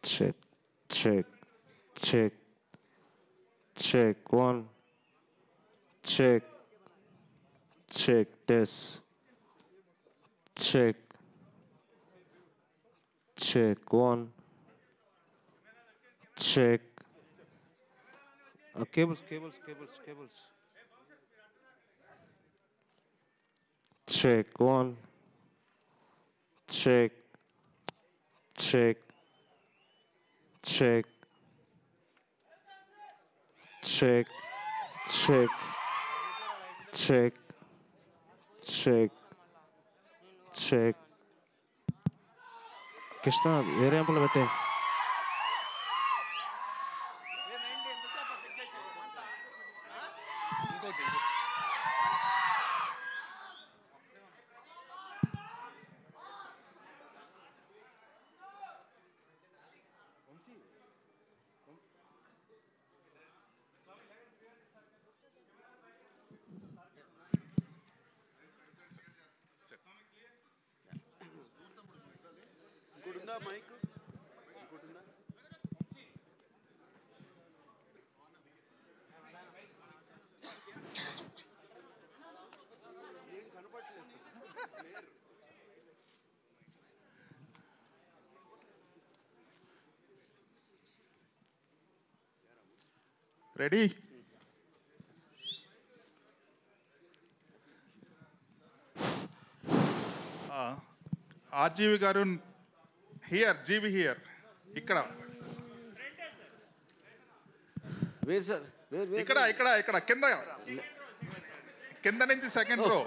Check, check, check, check. One, check, check. This, check, check. One, check. Cables, cables, cables, cables. Check. One, check, check, check, check, check, check, check, check. Krishna వేరే ఎంపలు పెట్టే. Mike ready? RGV garu here, GV here. ఇక్కడ ఇక్కడ ఇక్కడ ఇక్కడ కింద కింద నుంచి సెకండ్ రో.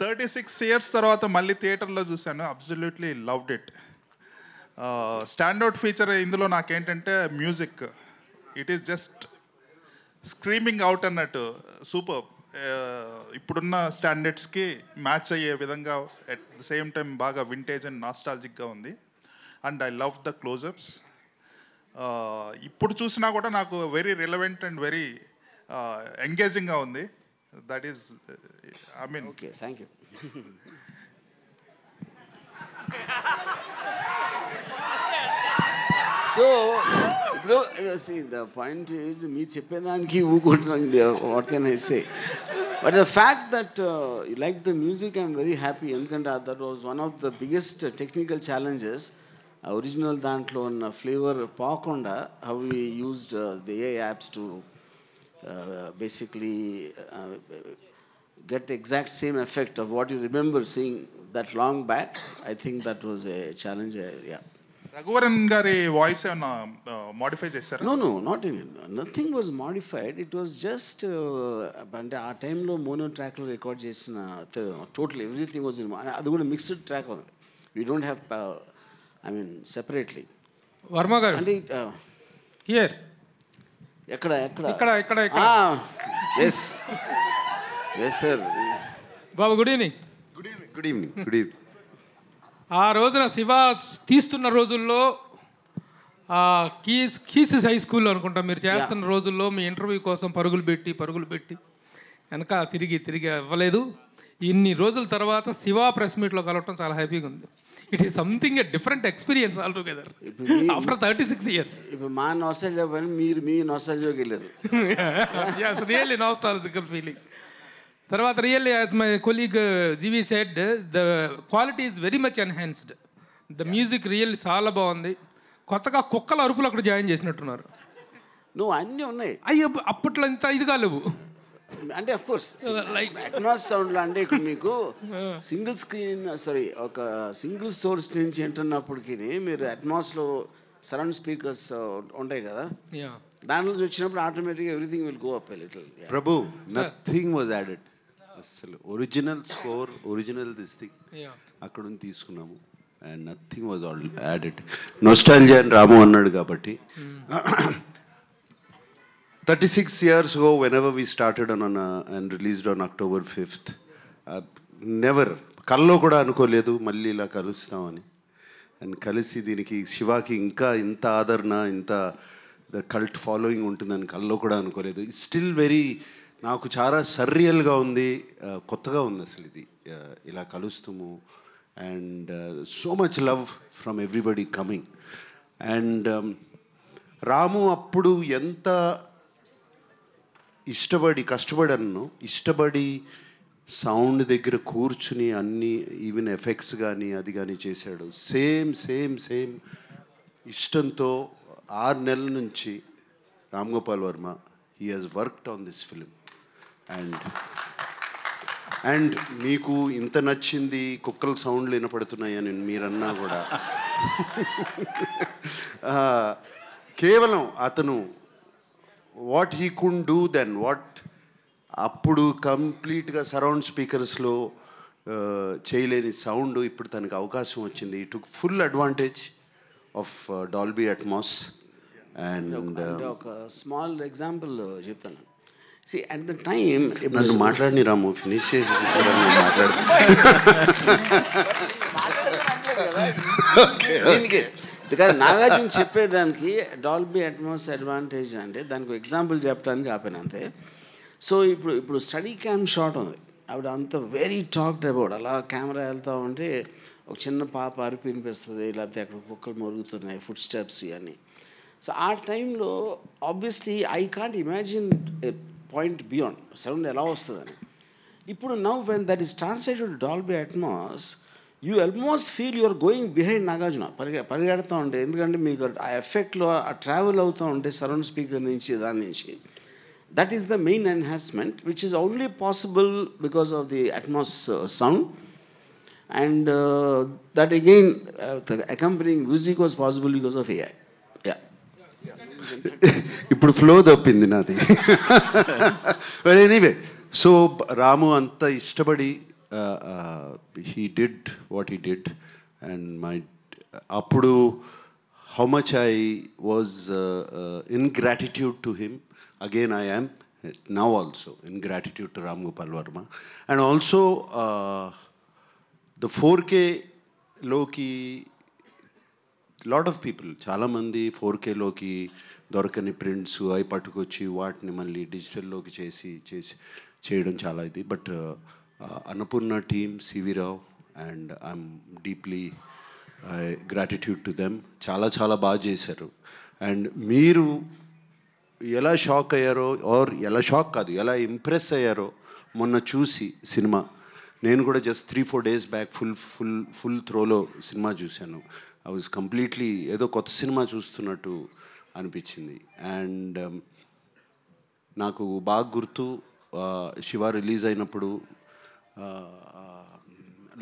36 years తర్వాత మళ్ళీ థియేటర్లో చూశాను. Absolutely loved it. Standout feature ఇందులో నాకేంటంటే music. It is just screaming out అన్నట్టు. సూపర్. ఇప్పుడున్న స్టాండర్డ్స్కి మ్యాచ్ అయ్యే విధంగా ఎట్ ద సేమ్ టైం బాగా వింటేజ్ అండ్ నాస్టాలజిక్గా ఉంది. And I love the closeups. ఇప్పుడు చూసినా కూడా నాకు వెరీ రిలవెంట్ అండ్ వెరీ ఎంగేజింగ్గా ఉంది. That is I mean. Okay, thank you. So ఇప్పుడు ద పాయింట్ ఈజ్ మీరు చెప్పేదానికి ఊకుంటున్నాను. What can I say? But the fact that you like the music I'm very happy. ఎందుకంటే that was one of the biggest technical challenges. Original దాంట్లో ఉన్న flavour పోకుండా how we used the AI apps to basically get exact same effect of what you remember seeing that long back. I think that was a challenge. Yeah. Raghuvaran గారి voice ఏమన్నా modify చేశారా? No, not in. Nothing was modified. It was just అంటే ఆ టైంలో mono ట్రాక్లో record చేసిన total everything was in. అది కూడా మిక్స్డ్ ట్రాక్ ఉంది. We don't have I mean separately. Varma గారు అంటే హియర్ ఎక్కడ ఎక్కడ ఇక్కడ ఇక్కడ ఎస్ ఎస్ సార్. బాబు గుడ్ ఈవినింగ్. Good evening. ఆ రోజున శివ తీస్తున్న రోజుల్లో కీసెస్ హై స్కూల్లో అనుకుంటా మీరు చేస్తున్న రోజుల్లో మీ ఇంటర్వ్యూ కోసం పరుగులు పెట్టి వెనక తిరిగి ఇవ్వలేదు. ఇన్ని రోజుల తర్వాత శివ ప్రెస్ మీట్లో కలవటం చాలా హ్యాపీగా ఉంది. It is something a different experience all together after 36 years. ఇప్పుడు మా నాస్టాల్జియా పని మీరు మీ నాస్టాల్జియాకి వెళ్ళారు. Really nostalgical feeling. తర్వాత really as my colleague GV said the quality is very much enhanced. The music really చాలా బాగుంది. కొత్తగా కుక్కల అరుపులు అక్కడ జాయిన్ చేసినట్టున్నారు. నువ్వు అన్నీ ఉన్నాయి. అయ్యో అప్పట్లో ఇంత ఇదిగా లేవు. అంటే అఫ్ కోర్స్ అట్మాస్ సౌండ్లో అంటే ఇక్కడ మీకు సింగిల్ స్క్రీన్ ఒక సింగిల్ సోర్స్ నుంచి వింటున్నప్పటికీ మీరు అట్మాస్లో సరౌండ్ స్పీకర్స్ ఉంటాయి కదా, దాని నుంచి వచ్చినప్పుడు ఆటోమేటిక్గా everything will go up a little. Prabhu, nothing was added. అసలు original score, original this thing అక్కడ నుంచి తీసుకున్నాము. And nothing was all added. Nostalgia అని రాము అన్నాడు కాబట్టి 36 years ago, whenever we started and released on October 5th, never కల్లో కూడా అనుకోలేదు మళ్ళీ ఇలా కలుస్తామని. అండ్ కలిసి దీనికి శివాకి ఇంకా ఇంత ఆదరణ, ఇంత కల్ట్ ఫాలోయింగ్ ఉంటుందని కల్లో కూడా అనుకోలేదు. ఇట్స్ స్టిల్ వెరీ నాకు చాలా సర్రియల్గా ఉంది, కొత్తగా ఉంది అసలు ఇది ఇలా కలుస్తాము. And so much love from everybody coming. And Ramu అప్పుడు ఎంత కష్టపడి సౌండ్ దగ్గర కూర్చుని అన్ని ఈవెన్ ఎఫెక్ట్స్ కానీ అది కానీ చేశాడు. సేమ్ ఇష్టంతో 6 నెలల నుంచి Ram Gopal Varma he has worked on this film. And మీకు ఇంత నచ్చింది, కుక్కల సౌండ్లు వినపడుతున్నాయని మీరన్నా కూడా కేవలం అతను what he could do then, అప్పుడు కంప్లీట్గా సరౌండ్ స్పీకర్స్లో చేయలేని సౌండ్ ఇప్పుడు తనకు అవకాశం వచ్చింది. He took full advantage of Dolby Atmos. And ఒక స్మాల్ ఎగ్జాంపుల్ చెప్తాను. సి అట్ ద టైమ్ నన్ను మాట్లాడిని రాము, ఫినిష్ చేసి బికాజ్ నాగార్జున చెప్పేదానికి డాల్బీ అట్మాస్ అడ్వాంటేజ్ అంటే దానికి ఎగ్జాంపుల్ చెప్పడానికి ఆపాను అంతే. సో ఇప్పుడు స్టడీ క్యామ్ షాట్ ఉంది, ఆవిడ అంత వెరీ టాక్డ్ అబౌట్. అలా కెమెరా వెళ్తూ ఉంటే ఒక చిన్న పాప అరిపి వినిపిస్తుంది, లేకపోతే అక్కడ కుక్కలు మొరుగుతున్నాయి, ఫుడ్ స్టెప్స్ ఇవన్నీ. సో ఆ టైంలో obviously I can't imagine point beyond sound ఎలా వస్తుందని. ఇప్పుడు now when that is translated Dolby Atmos, you almost feel you're going behind Nagarjuna, పరిగెడుతూ ఉంటే. ఎందుకంటే మీకు ఆ ఎఫెక్ట్లో ఆ ట్రావెల్ అవుతూ ఉంటే సరౌండ్ స్పీకర్ నుంచి దాని నుంచి, that is the main enhancement, which is only possible because of the Atmos sound. And that again, the accompanying music was possible because of AI. Yeah. ఇప్పుడు ఫ్లో తప్పింది నాది. బట్ ఎనీవే, సో రాము అంత ఇష్టపడి he did what he did. And అప్పుడు how much I was in gratitude to him. Again, I am now also in gratitude to Ram Gopal Varma. And also, the 4K loki, lot of people, చాలా మంది 4K లోకి దొరకని prints అవి పట్టుకొచ్చి వాటిని మళ్ళీ డిజిటల్లోకి చేయడం చాలా ఇది. But Annapurna team, CV Rao, and I'm deeply gratitude to them. చాలా బాగా చేశారు. అండ్ మీరు ఎలా షాక్ అయ్యారో, ఆర్ ఎలా షాక్ కాదు, ఎలా ఇంప్రెస్ అయ్యారో మొన్న చూసి సినిమా. నేను కూడా జస్ట్ 3-4 days బ్యాక్ ఫుల్ త్రోలో సినిమా చూశాను. ఐ వాజ్ కంప్లీట్లీ ఏదో కొత్త సినిమా చూస్తున్నట్టు అనిపించింది. అండ్ నాకు బాగా గుర్తు, శివ రిలీజ్ అయినప్పుడు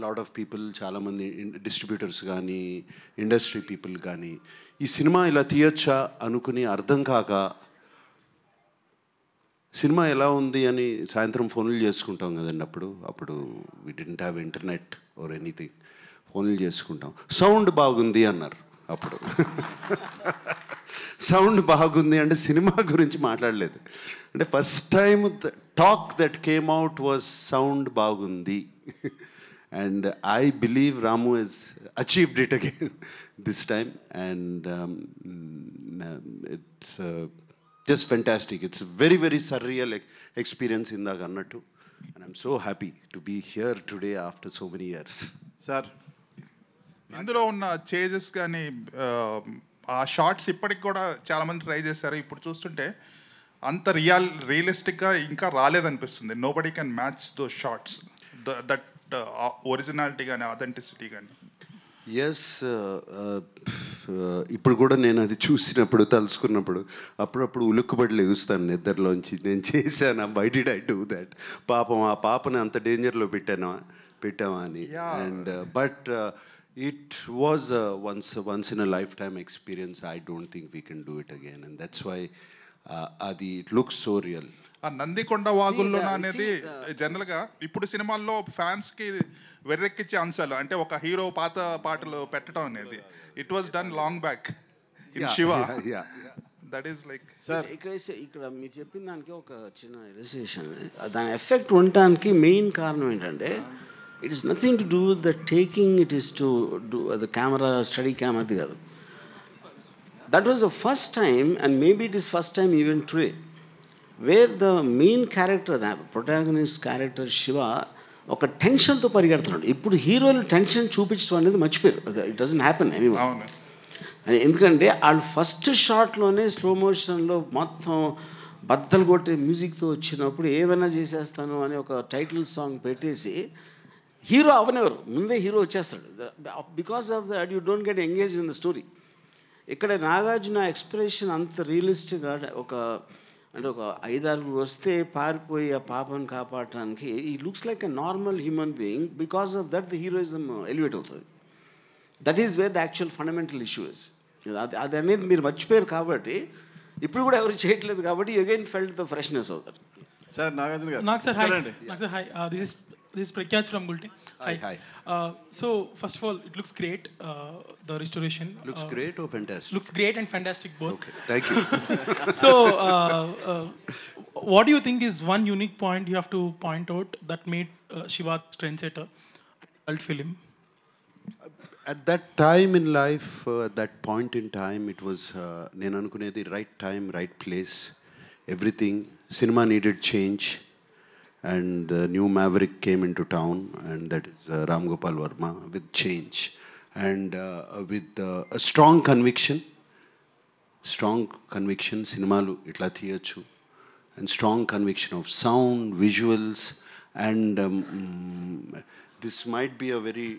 లాట్ ఆఫ్ పీపుల్, చాలామంది డిస్ట్రిబ్యూటర్స్ కానీ ఇండస్ట్రీ పీపుల్ కానీ ఈ సినిమా ఇలా తీయొచ్చా అనుకుని అర్థం కాక సినిమా ఎలా ఉంది అని సాయంత్రం ఫోన్లు చేసుకుంటాం కదండి. అప్పుడు we didn't have internet or anything. ఫోన్లు చేసుకుంటాం, సౌండ్ బాగుంది అన్నారు. అప్పుడు సౌండ్ బాగుంది అంటే సినిమా గురించి మాట్లాడలేదు. అంటే first time talk that came out was sound బాగుంది. And I believe Ramu he's achieved it again this time. And it's just fantastic. It's a very surreal experience indaga annattu, and I'm so happy to be here today after so many years. Sir, ఇందులో ఉన్న changes కానీ ఆ shorts ఇప్పటికి కూడా చాలామంది try చేశారు. ఇప్పుడు చూస్తుంటే అంత రియలిస్టిక్గా ఇంకా రాలేదనిపిస్తుంది. Nobody can match those shots, that originality కానీ అథెంటిసిటీ కానీ. ఎస్, ఇప్పుడు కూడా నేను అది చూసినప్పుడు తలుసుకున్నప్పుడు అప్పుడప్పుడు ఉలుక్కుబడి లెగుస్తాను నిద్రలోంచి. నేను చేశాను, why did I do that, పాపం ఆ పాపని అంత డేంజర్లో పెట్టామా అని. And but it was once in a lifetime experience. I don't think we can do it again. And that's why అది ఇట్ లుక్స్ సో రియల్. ఆ నందికొండ వాగుల్లో అనేది జనరల్గా ఇప్పుడు సినిమాల్లో ఫ్యాన్స్కి వెర్రెక్కిచ్చే అంశాలు, అంటే ఒక హీరో పాత పాటలు పెట్టడం అనేది it was done long back in Shiva. That is like sir, ఇక్కడ మీరు చెప్పిన దానికి ఒక చిన్న రిలేషన్, దాని ఎఫెక్ట్ ఉండటానికి మెయిన్ కారణం ఏంటంటే it is nothing to do with the taking, it is to do the camera, study camera, అది కాదు. That was the first time, and maybe it is first time even today, wear the main character, the protagonist character Shiva ఒక టెన్షన్తో పరిగెడుతున్నాడు. ఇప్పుడు హీరోలు tension చూపించడం అనేది మర్చిపోయారు. It doesn't happen any. ఎందుకంటే వాళ్ళు ఫస్ట్ షాట్లోనే స్లో మోషన్లో మొత్తం బద్దలు కొట్టే మ్యూజిక్తో వచ్చినప్పుడు ఏమైనా చేసేస్తాను అని ఒక టైటిల్ సాంగ్ పెట్టేసి హీరో అవనెవరు, ముందే హీరో వచ్చేస్తాడు. Because of that you don't get engage in the story. ఇక్కడ నాగార్జున ఎక్స్ప్రెషన్ అంత రియలిస్టిక్గా ఒక 5-6 వస్తే పారిపోయి ఆ పాపను కాపాడటానికి he looks like a normal human being. Because of that the heroism elevate అవుతుంది. That is where the actual fundamental issue is. అది అనేది మీరు మర్చిపోయారు కాబట్టి ఇప్పుడు కూడా ఎవరు చేయట్లేదు కాబట్టి you again felt the freshness of that. Sir Nagarjuna గారు. నాకు sir hi. This is Prakyat from Gulti. Hi. So first of all, it looks great. The restoration Looks great or fantastic? looks great and fantastic both. Okay, thank you. So what do you think is one unique point you have to point out that made Shiva trendsetter cult film? At that time in life, at that point in time, it was నేను అనుకునేది right time, right place. Everything, cinema needed change. And the new maverick came into town, and that is Ram Gopal Varma with change and with a strong conviction, cinemalu itla thiyochu, and strong conviction of sound, visuals, and this might be a very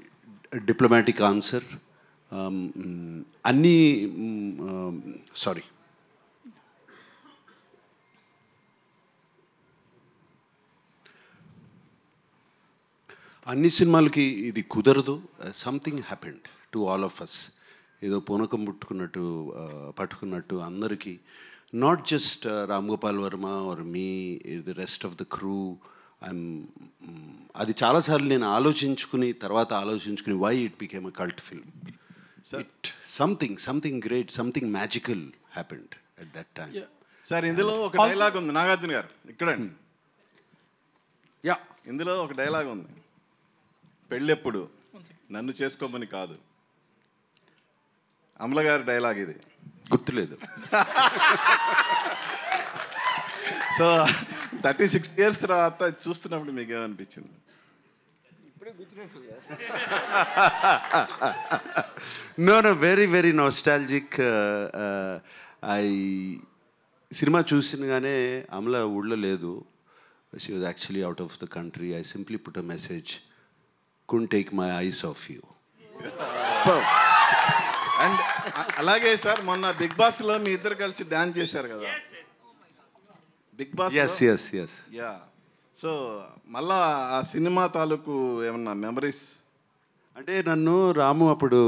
diplomatic answer. Sorry. అన్ని సినిమాలకి ఇది కుదరదు. Something happened to all of us. ఏదో పూనకం పట్టుకున్నట్టు అందరికీ, not just Ram Gopal Varma or me, the rest of the crew. అది చాలాసార్లు నేను ఆలోచించుకుని why it became a cult film. It something great, something magical happened at that time. Sir ఇందులో ఒక డైలాగ్ ఉంది నాగార్జున గారు, ఇక్కడండి. యా, ఇందులో ఒక డైలాగ్ ఉంది, పెళ్ళెప్పుడు నన్ను చేసుకోమని కాదు. అమల గారి డైలాగ్ ఇది. గుర్తులేదు. సో 36 years తర్వాత చూస్తున్నప్పుడు మీకు ఏమనిపించింది? No, very nostalgic. సినిమా చూసినగానే అమల ఊళ్ళో లేదు. She was actually out of the country. I simply put a message, couldn't take my eyes off you. And అలాగే సార్ మొన్న బిగ్ బాస్లో మీ ఇద్దరు కలిసి డాన్స్ చేశారు కదా, Bigg Boss. Yes. Yeah. So మళ్ళా ఆ సినిమా తాలూకు ఏమన్నా మెమరీస్? అంటే నన్ను రాము అప్పుడు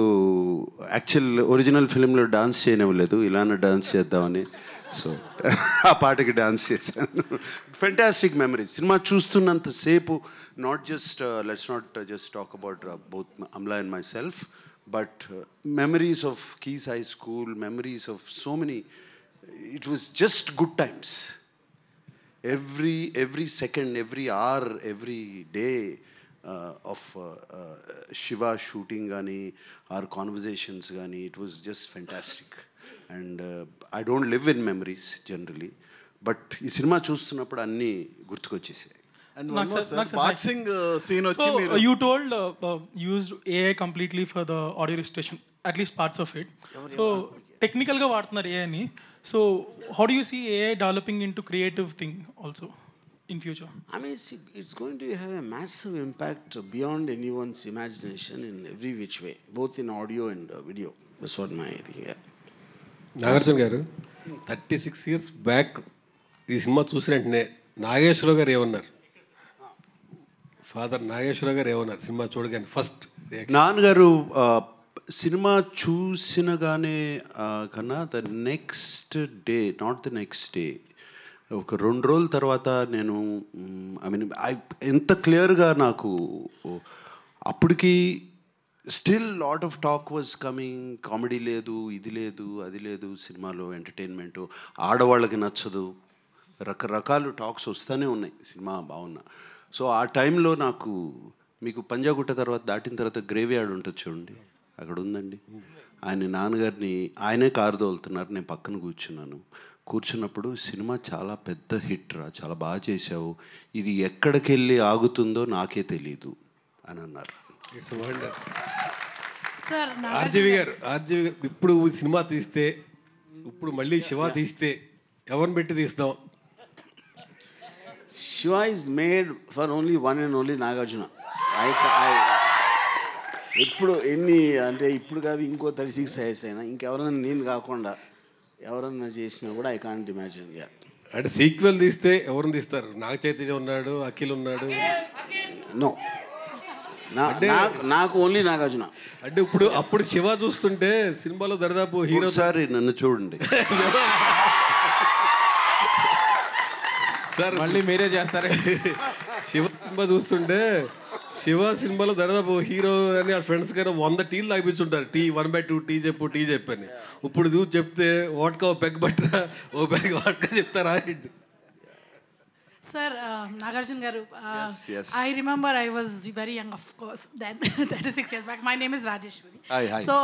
యాక్చువల్ ఒరిజినల్ ఫిలింలో డాన్స్ చేయనివ్వలేదు, ఇలానే డాన్స్ చేద్దామని. సో ఆ పాటకి డాన్స్ చేశాను. Fantastic memories. సినిమా చూస్తున్నంతసేపు let's not just talk about both Amala and myself, but memories of keys high school, memories of so many. It was just good times. every second, every hour, every day of Shiva shooting gani, our conversations gani, it was just fantastic. And I don't live in memories generally, but ఈ cinema చూస్తున్నప్పుడు అన్నీ గుర్తుకొచ్చేసాయి. And boxing scene వచ్చి మీరు you told used AI completely for the audio restoration, at least parts of it. So technical గా వాడుతున్నారు AI ని. So how do you see AI developing into creative thing also in future? I mean, it's going to have a massive impact beyond anyone's imagination in every which way, both in audio and video. That's what my thing. Yeah. Nagarjuna గారు 36 years back ఈ cinema చూసిన వెంటనే నాగేశ్వరరావు గారు ఏమన్నారు? Father Nageswararao గారు ఏమన్నారు cinema చూడగానే first? నాన్నగారు సినిమా చూసినగానే కన్నా the next day, not the next day, ఒక 2 రోజుల తర్వాత నేను ఎంత క్లియర్గా నాకు అప్పటికి still lot of talk was coming. Comedy లేదు, ఇది లేదు, అది లేదు సినిమాలో, ఎంటర్టైన్మెంటు ఆడవాళ్ళకి నచ్చదు, రకరకాలు టాక్స్ వస్తూనే ఉన్నాయి సినిమా బాగున్నా. సో ఆ టైంలో నాకు, మీకు పంజాగుట్ట దాటిన తర్వాత గ్రేవ్ యార్డ్ ఉంటుంది చూడండి, అక్కడ ఉందండి. ఆయన నాన్నగారిని, ఆయనే కారు తోలుతున్నారు, నేను పక్కన కూర్చున్నాను. కూర్చున్నప్పుడు సినిమా చాలా పెద్ద హిట్ రా, చాలా బాగా చేసావు, ఇది ఎక్కడికి వెళ్ళి ఆగుతుందో నాకే తెలీదు అని అన్నారు. It's wonder. సార్ ఆర్జీవి గారు ఇప్పుడు సినిమా తీస్తే, ఇప్పుడు మళ్ళీ శివ తీస్తే ఎవరిని పెట్టి తీస్తాం? Shiva is made for only one and only Nagarjuna. ఇప్పుడు ఎన్ని అంటే ఇప్పుడు కాదు, ఇంకో 36 years అయినా ఇంకెవరైనా నేను కాకుండా ఎవరన్నా చేసినా కూడా ఐ కాంట్ ఇమాజిన్. అంటే సీక్వెల్ తీస్తే ఎవరిని తీస్తారు? నాగ చైతన్య ఉన్నాడు, అఖిల్ ఉన్నాడు. నో, నాకు ఓన్లీ నాగార్జున. అంటే అప్పుడు శివ చూస్తుంటే సినిమాలో దరిదాపు హీరో. సారి నన్ను చూడండి సార్, మళ్ళీ మీరే చేస్తారే. శివ సినిమా చూస్తుంటే శివ సినిమాలో దాదాపు హీరో అని ఆ ఫ్రెండ్స్ గారు 100 టీలు తాగిపించుంటారు. టీ 1/2 టీ చెప్పని. ఇప్పుడు చూసి చెప్తే వాట్కా ఓ పెగ్ బట్టరా, ఓ పెగ్ వాట్కా చెప్తారా? Sir, Nagarjun garu, I remember I was very young, of course, then 36 years back. My name is Rajeshwari. Hi. So,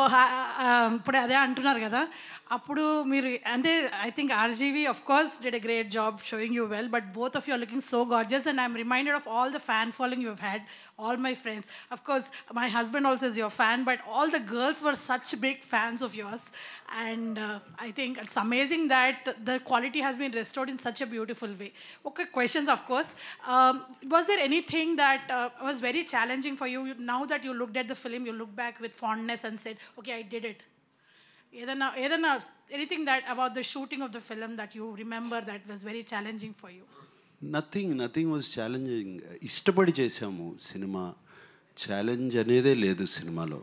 ఇప్పుడు అదే అంటున్నారు కదా, అప్పుడు మీరు అంటే I think RGV of course did a great job showing you well, but both of you are looking so gorgeous, and I'm reminded of all the fan following you've had, all my friends. Of course, my husband also is your fan, but all the girls were such big fans of yours, and I think it's amazing that the quality has been restored in such a beautiful way. Okay, questions of course. Was there anything that was very challenging for you now that you looked at the film, you look back with fondness and said, okay, I did it? Anything that about the shooting of the film that you remember that was very challenging for you? Nothing was challenging. ఇష్టపడి చేసాము cinema. Challenge అనేదే లేదు సినిమాలో.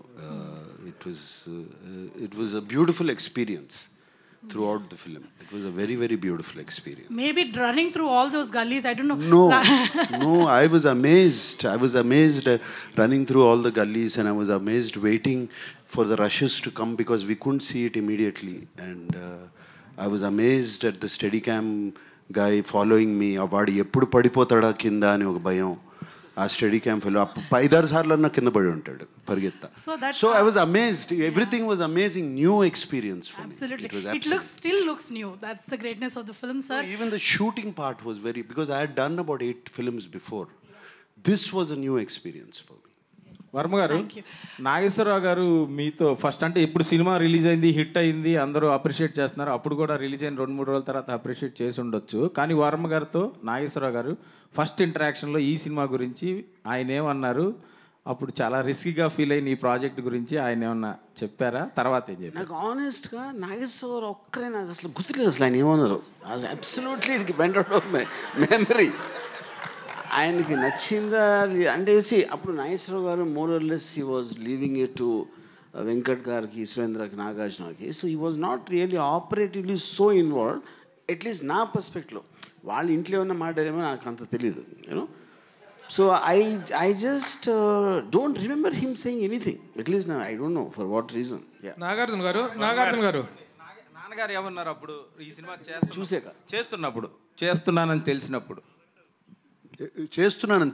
It was a beautiful experience throughout the film. It was a very, very beautiful experience. Maybe running through all those gullies, I don't know. No, I was amazed running through all the gullies, and I was amazed waiting for the rushes to come because we couldn't see it immediately. And I was amazed at the Steadicam guy following me. వాడు ఎప్పుడు పడిపోతాడా కింద అని ఒక భయం. ఆ study camp fellow 5-6 సార్లు అన్న కింద పడి ఉంటాడు పరిగెత్తా. So I was amazed. Everything was amazing, new experience for me. Absolutely. It still looks new. That's the greatness of the film, sir. So even the shooting part was because I had done about 8 films before. This was a new experience for me. Varma గారు, నాగేశ్వరరావు గారు మీతో first అంటే ఇప్పుడు cinema release అయింది, hit అయింది, అందరూ appreciate చేస్తున్నారు. అప్పుడు కూడా రిలీజ్ అయిన 2-3 రోజుల తర్వాత అప్రిషియేట్ చేసి ఉండొచ్చు. కానీ వర్మ గారితో నాగేశ్వరరావు గారు ఫస్ట్ ఇంటరాక్షన్లో ఈ సినిమా గురించి ఆయన ఏమన్నారు? అప్పుడు చాలా రిస్కీగా ఫీల్ అయిన ఈ ప్రాజెక్ట్ గురించి ఆయన ఏమన్నా చెప్పారా? తర్వాత ఏం చెప్పారు? నాకు ఆనెస్ట్గా నాగేశ్వరరావు ఒక్కరే నాకు అసలు గుర్తులేదు అసలు ఆయన ఏమన్నారు. Absolutely it went out of my memory. ఆయనకి నచ్చిందా అంటే అప్పుడు Nageswara Rao garu more or less he was leaving it to Venkat గారికి, సురేంద్రకి, నాగార్జునకి. So he was not really operatively so involved, at least నా పర్స్పెక్టివ్లో. వాళ్ళ ఇంట్లో ఏమన్నా మాట్లాడేమో నాకు అంత తెలీదు, you know. So I just don't remember him saying anything, at least I don't know for what reason. Nagarjuna garu నాన్నగారు ఏమన్నారు అప్పుడు ఈ సినిమా చేస్తున్నానని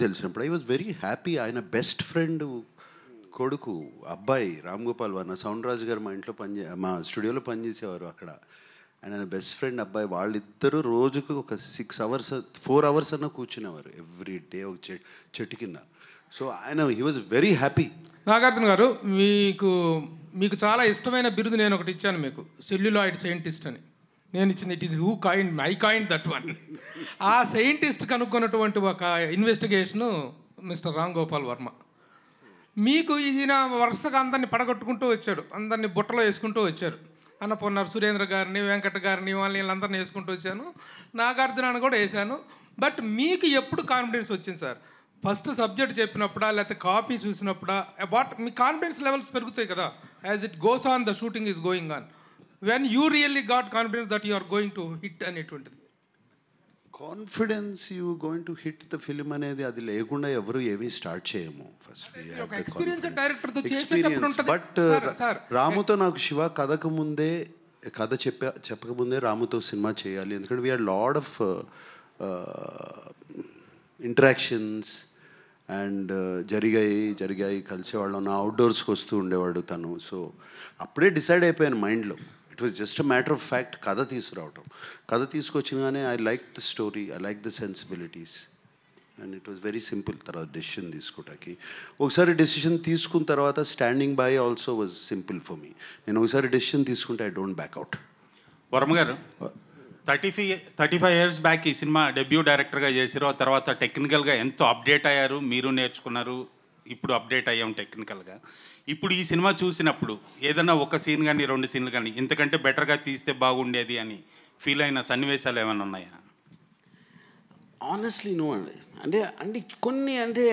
తెలిసినప్పుడు? I was very happy. ఆయన బెస్ట్ ఫ్రెండ్ కొడుకు అబ్బాయి రామ్ గోపాల్ వర్మ, సౌండ్ రాజు గారు మా స్టూడియోలో పనిచేసేవారు అక్కడ. ఆయన బెస్ట్ ఫ్రెండ్ అబ్బాయి. వాళ్ళిద్దరూ రోజుకు ఒక 4 hours అన్నా కూర్చునేవారు ఎవ్రీ డే ఒక చెట్టు కింద. సో ఆయన he was very happy. Nagarjuna గారు, మీకు చాలా ఇష్టమైన బిరుదు నేను ఒకటి ఇచ్చాను మీకు, సెల్యులాయిడ్ సైంటిస్ట్ అని నేను ఇచ్చింది. It is I coin that one. ఆ సైంటిస్ట్ కనుక్కున్నటువంటి ఒక ఇన్వెస్టిగేషను మిస్టర్ రామ్ గోపాల్ వర్మ. మీకు ఈయన వరుసగా అందరినీ పడగొట్టుకుంటూ వచ్చాడు, అందరినీ బుట్టలో వేసుకుంటూ వచ్చారు. అన్నపూర్ణ సురేంద్ర గారిని, వెంకట గారిని, వీళ్ళందరినీ వేసుకుంటూ వచ్చాను, నాగార్జునాన్ని కూడా వేశాను. బట్ మీకు ఎప్పుడు కాన్ఫిడెన్స్ వచ్చింది సార్? ఫస్ట్ సబ్జెక్ట్ చెప్పినప్పుడా, లేకపోతే కాపీ చూసినప్పుడా? మీ కాన్ఫిడెన్స్ లెవెల్స్ పెరుగుతాయి కదా as it goes on, the shooting is going on. When you really got confidence that you are going to hit అనేటువంటిది? Confidence you going to hit the film అనేది అది లేకుండా ఎవరు ఏమీ స్టార్ట్ చేయము. ఫస్ట్ బట్ రాముతో నాకు శివ కథ చెప్పకముందే రాముతో సినిమా చేయాలి, ఎందుకంటే we are lot of interactions and జరిగాయి కలిసేవాళ్ళం. నా అవుట్డోర్స్కి వస్తూ ఉండేవాడు తను. సో అప్పుడే డిసైడ్ అయిపోయాను మైండ్లో it was just a matter of fact కథ తీసుకురావటం. కథ తీసుకొచ్చినగానే I like the story, I like the sensibilities, and it was very simple. తర్వాత డెసిషన్ తీసుకోవటానికి ఒకసారి డెసిషన్ తీసుకున్న తర్వాత standing by also was simple for me. నేను ఒకసారి డెసిషన్ తీసుకుంటే ఐ డోంట్ బ్యాక్అవుట్. వర్మ గారు 35 years బ్యాక్ ఈ సినిమా డెబ్యూ డైరెక్టర్గా చేశారు. ఆ తర్వాత టెక్నికల్గా ఎంతో అప్డేట్ అయ్యారు, మీరు నేర్చుకున్నారు, ఇప్పుడు అప్డేట్ అయ్యాం టెక్నికల్గా. ఇప్పుడు ఈ సినిమా చూసినప్పుడు ఏదైనా ఒక సీన్ కానీ 2 సీన్లు కానీ ఇంతకంటే బెటర్గా తీస్తే బాగుండేది అని ఫీల్ అయిన సన్నివేశాలు ఏమైనా ఉన్నాయా? ఆనెస్ట్లీ నో అండి. అంటే కొన్ని అంటే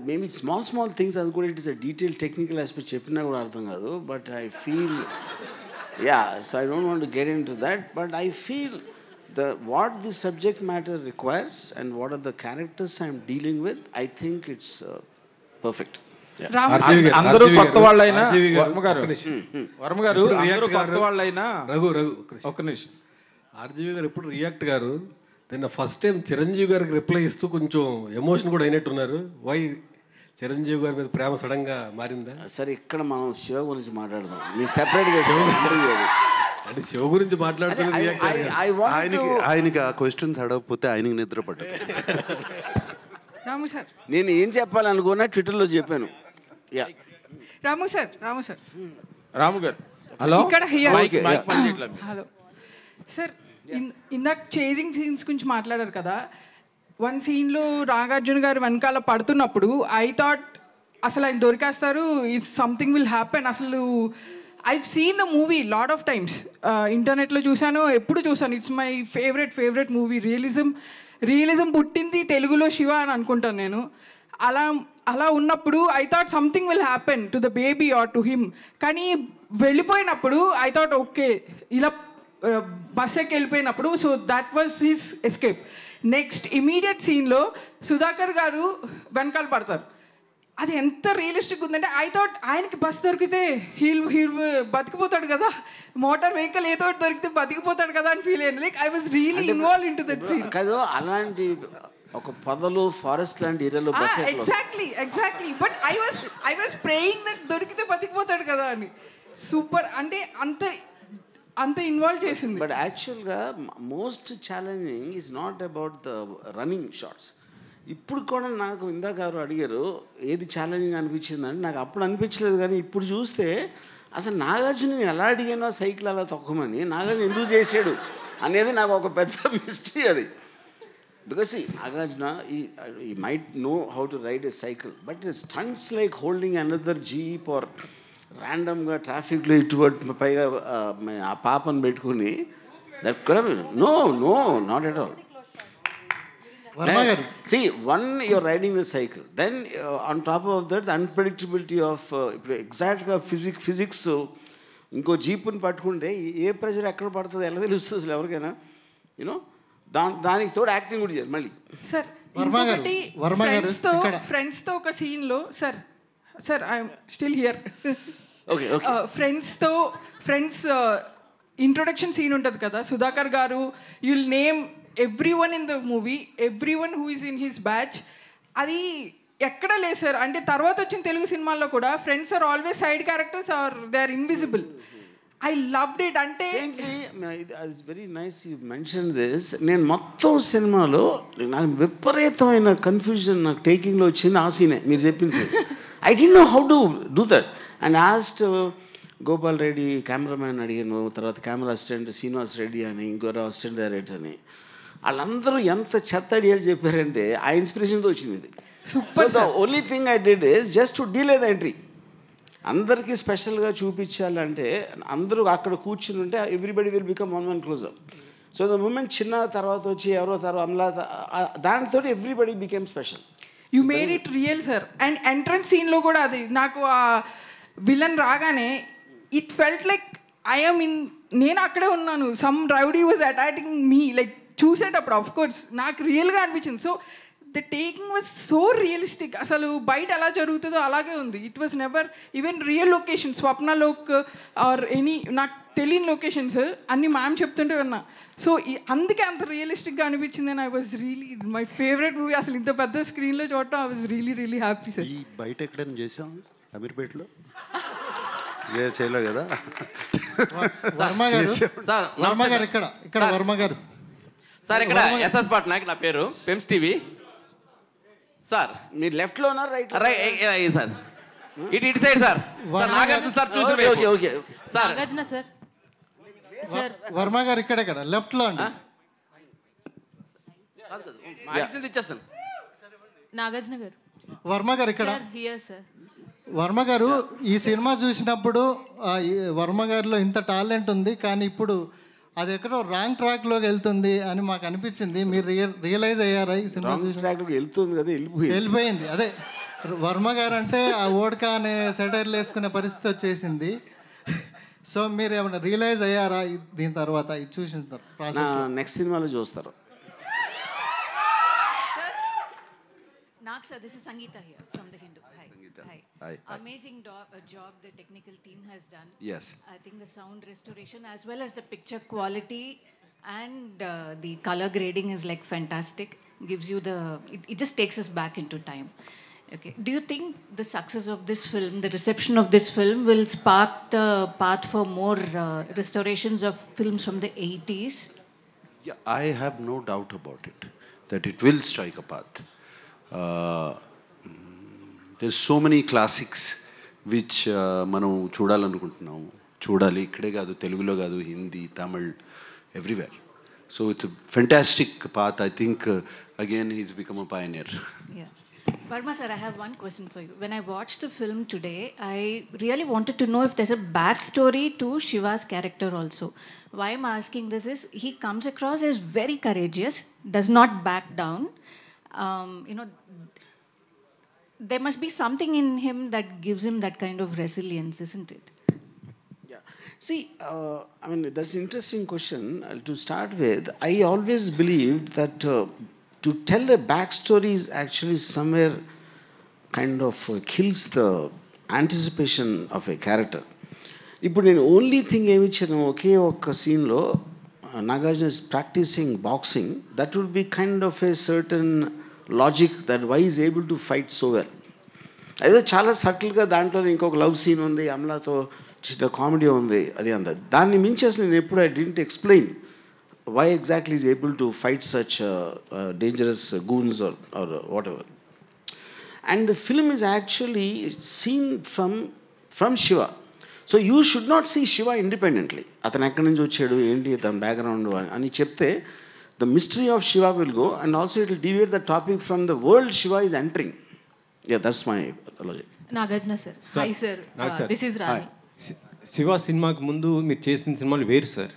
మేబీ స్మాల్ థింగ్స్, అది కూడా it is a detail technical aspect చెప్పినా కూడా అర్థం కాదు. But I feel so I don't want to get in to that, but I feel what this subject matter requires and what are the characters I'm dealing with, I think it's perfect. అందరూ కొత్త వాళ్ళైనా వర్మ గారు అందరూ కొత్త వాళ్ళైనా రఘు ఒక్క నిమిషం. RGV గారు ఎప్పుడు రియాక్ట్ గారు నిన్న ఫస్ట్ టైం చిరంజీవి గారికి రిప్లై ఇస్తూ కొంచెం ఎమోషన్ కూడా అయినట్టున్నారు. వై చిరంజీవి గారి మీద ప్రేమ సడన్గా మారిందా? సరే, ఇక్కడ మనం శివ గురించి మాట్లాడదాం, మీకు సెపరేట్గా. అంటే శివ గురించి మాట్లాడుతున్నది ఆయనకి ఆ క్వశ్చన్స్ అడగకపోతే ఆయనకి నిద్ర పట్టదు. రాము సార్, నేను ఏం చెప్పాలనుకున్నా ట్విట్టర్లో చెప్పాను. రాము సార్ రాము గారు హలో, ఇక్కడ హలో సార్, ఇందాక చేజింగ్ సీన్స్ గురించి మాట్లాడారు కదా. వన్ సీన్లో నాగార్జున గారు వెనకాల పడుతున్నప్పుడు ఐ థాట్ అసలు ఆయన దొరికేస్తారు, ఈజ్ సంథింగ్ విల్ హ్యాపెన్. అసలు I've seen the movie lot of times, ఇంటర్నెట్లో చూశాను, ఎప్పుడు చూసాను. It's my favourite movie. Realism పుట్టింది తెలుగులో శివ అని అనుకుంటాను నేను. అలా ఉన్నప్పుడు I thought something will happen to the baby or to him. కానీ వెళ్ళిపోయినప్పుడు ఐ థాట్ ఓకే, ఇలా బస్ ఎక్కి వెళ్ళిపోయినప్పుడు so that was his escape. Next immediate సీన్లో సుధాకర్ గారు వెనకాల పడతారు. అది ఎంత రియలిస్టిక్ ఉందంటే ఐ థాట్ ఆయనకి బస్ దొరికితే హీల్ బతికిపోతాడు కదా, మోటార్ వెహికల్ ఏదో దొరికితే బతికిపోతాడు కదా అని ఫీల్ అయ్యాను. Like I was really involve in to that scene. కదా, అలాంటి ఒక పొదలు ఫారెస్ట్ లాంటి ఏరియాలో బస్ exactly but I was praying that దొరికితే బతికిపోతాడు కదా అని. సూపర్, అంటే అంత ఇన్వాల్వ్ చేసింది. బట్ యాక్చువల్గా most challenging is not about the running shots. ఇప్పుడు కూడా నాకు ఇందాక ఎవరు అడిగారు ఏది ఛాలెంజింగ్ అనిపించిందంటే, నాకు అప్పుడు అనిపించలేదు, కానీ ఇప్పుడు చూస్తే అసలు నాగార్జున నేను ఎలా అడిగానో సైకిల్ అలా తొక్కమని, నాగార్జున ఎందుకు చేసాడు అనేది నాకు ఒక పెద్ద మిస్టరీ అది. Because Nagarjuna he might know how to ride a cycle, but stunts like holding another jeep or ర్యాండమ్గా ట్రాఫిక్లో ఇటువంటి పైగా ఆ పాపను పెట్టుకుని దట్ కూడా no not at all. See, one, you're riding the cycle. Then on top of that, the unpredictability of exactగా physics. ఇంకో జీపుని పట్టుకుంటే ఏ ప్రెషర్ ఎక్కడ పడుతుంది ఎలా తెలుస్తుంది అసలు ఎవరికైనా, యూనో. దానికి తోడు యాక్టింగ్ కూడా చేయాలి మళ్ళీ. సార్ ఫ్రెండ్స్తో ఒక సీన్లో sir I'm still here. Friends introduction scene ఉంటుంది కదా, Sudhakar garu you'll name everyone in the movie, everyone who is in his batch. అది ఎక్కడ లేదు సార్. అంటే తర్వాత వచ్చిన తెలుగు సినిమాల్లో కూడా friends are always side characters or they are invisible. I loved it. అంటే it's very nice you mention this. నేను మొత్తం సినిమాలో నాకు విపరీతమైన కన్ఫ్యూజన్ నాకు టేకింగ్లో వచ్చింది ఆ సీనే మీరు చెప్పింది sir. I don't no how to do that and ఆస్ట్ Gopal Reddy cameraman అడిగాను, తర్వాత కెమెరా అసిస్టెంట్ శ్రీనివాస్ రెడ్డి అని, ఇంకో అసిస్టెంట్ డైరెక్టర్ అని. వాళ్ళందరూ ఎంత చెత్త ఐడియాలు చెప్పారంటే ఆ ఇన్స్పిరేషన్తో వచ్చింది ఇది. So the only thing I did is just to delay the entry. అందరికీ స్పెషల్గా చూపించాలంటే అందరూ అక్కడ కూర్చుని ఉంటే everybody will become one closer. So the moment చిన్న తర్వాత వచ్చి ఎవరో తర్వాత అమలా దానితో everybody became special. You made it real sir. And entrance సీన్లో కూడా అది నాకు ఆ విలన్ రాగానే it felt like I'm in, నేను అక్కడే ఉన్నాను. Some rowdy was attacking me like చూసేటప్పుడు ఆఫ్ కోర్స్ నాకు రియల్గా అనిపించింది. So the taking was so realistic. అసలు బయట ఎలా జరుగుతుందో అలాగే ఉంది. It was never even real location, Swapnalok or any నాకు తెలియని లొకేషన్స్ అన్నీ మ్యామ్ చెప్తుంటే విన్నా. సో అందుకే అంత రియలిస్టిక్గా అనిపించింది. And I was really my favourite movie. అసలు ఇంత పెద్ద స్క్రీన్లో చూడటం I was really happy sir. ఈ బయట ఎక్కడైనా చేసాం అమీర్పేటలో చేయలేదు కదా. వర్మ గారు సార్, వర్మ గారు ఇక్కడ వర్మ గారు సార్, ఇక్కడ ఎస్ఎస్ పట్నాయక్ నా పేరు, పెమ్స్ టీవీ సార్. మీరు లెఫ్ట్లో ఉన్నారు, రైట్ సార్, ఇటు సైడ్ సార్. నాగార్జున సార్ చూసి okay okay sir. Nagarjuna sir, Varma గారు ఇక్కడ లెఫ్ట్ లో అండి. ఇచ్చేస్తాను. నాగార్జున గారు, వర్మ గారు ఇక్కడ. Here sir. వర్మ గారు, ఈ సినిమా చూసినప్పుడు ఈ వర్మ గారిలో ఇంత టాలెంట్ ఉంది, కానీ ఇప్పుడు అది ఎక్కడో రాంగ్ ట్రాక్లోకి వెళ్తుంది అని మాకు అనిపించింది. మీరు రియలైజ్ అయ్యారా ఈ సినిమా చూసి? వెళ్తుంది కదా, వెళ్ళిపోయింది. అదే వర్మ గారు అంటే ఆ ఓడకా అనే సెటైర్లు వేసుకునే పరిస్థితి వచ్చేసింది. సో మీరు ఏమైనా రియలైజ్ అయ్యారా దీని తర్వాత, ఇది చూసిన ప్రాసెస్? నెక్స్ట్ సినిమాలో చూస్తారు. Nak sir, this is Sangeeta here from The Hindu. Hi. Hi. Hi. Amazing job the technical team has done. Yes. I think the sound restoration as well as the picture quality and the color grading is like fantastic. Gives you it just takes us back into time. Okay. Do you think the success of this film, the reception of this film will spark the path for more restorations of films from the 80s? Yeah, I have no doubt about it, that it will strike a path. There's so many classics which మనం చూడాలనుకుంటున్నాము, చూడాలి. ఇక్కడే కాదు, తెలుగులో కాదు, Hindi, Tamil, everywhere. So it's fantastic path. I think again he's become a pioneer. Yeah. Varma sir, I have one question for you. When I watched the film today, I really wanted to know if there's a backstory to Shiva's character also. Why I'm asking this is, he comes across as very courageous, does not back down. There must be something in him that gives him that kind of resilience, isn't it? Yeah. See, I mean, that's an interesting question. To start with, I always believed that to tell a backstory is actually somewhere kind of kills the anticipation of a character. ఇప్పుడు నేను only thing ఏమి ఇచ్చాను, ఒకే ఒక్క సీన్లో Nagarjuna is practising boxing, that would be kind of a certain logic that why is able to fight so well. అదే చాలా సటిల్గా దాంట్లో ఇంకొక లవ్ సీన్ ఉంది, అమలాతో చిన్న కామెడీ ఉంది, అది అంత. దాన్ని మించి అసలు నేను ఎప్పుడు I didn't explain why exactly is able to fight such dangerous goons or whatever. And the film is actually seen from Shiva. So you should not see Shiva independently. Athan ekkadi nunchi vachadu enti athan background ani chepte the mystery of Shiva will go, and also it will deviate the topic from the world Shiva is entering. Yeah, that's my logic. Nagarjuna sir, hi sir, this is Rani. Siva సినిమాకి ముందు మీరు చేసిన సినిమాలు వేరు sir,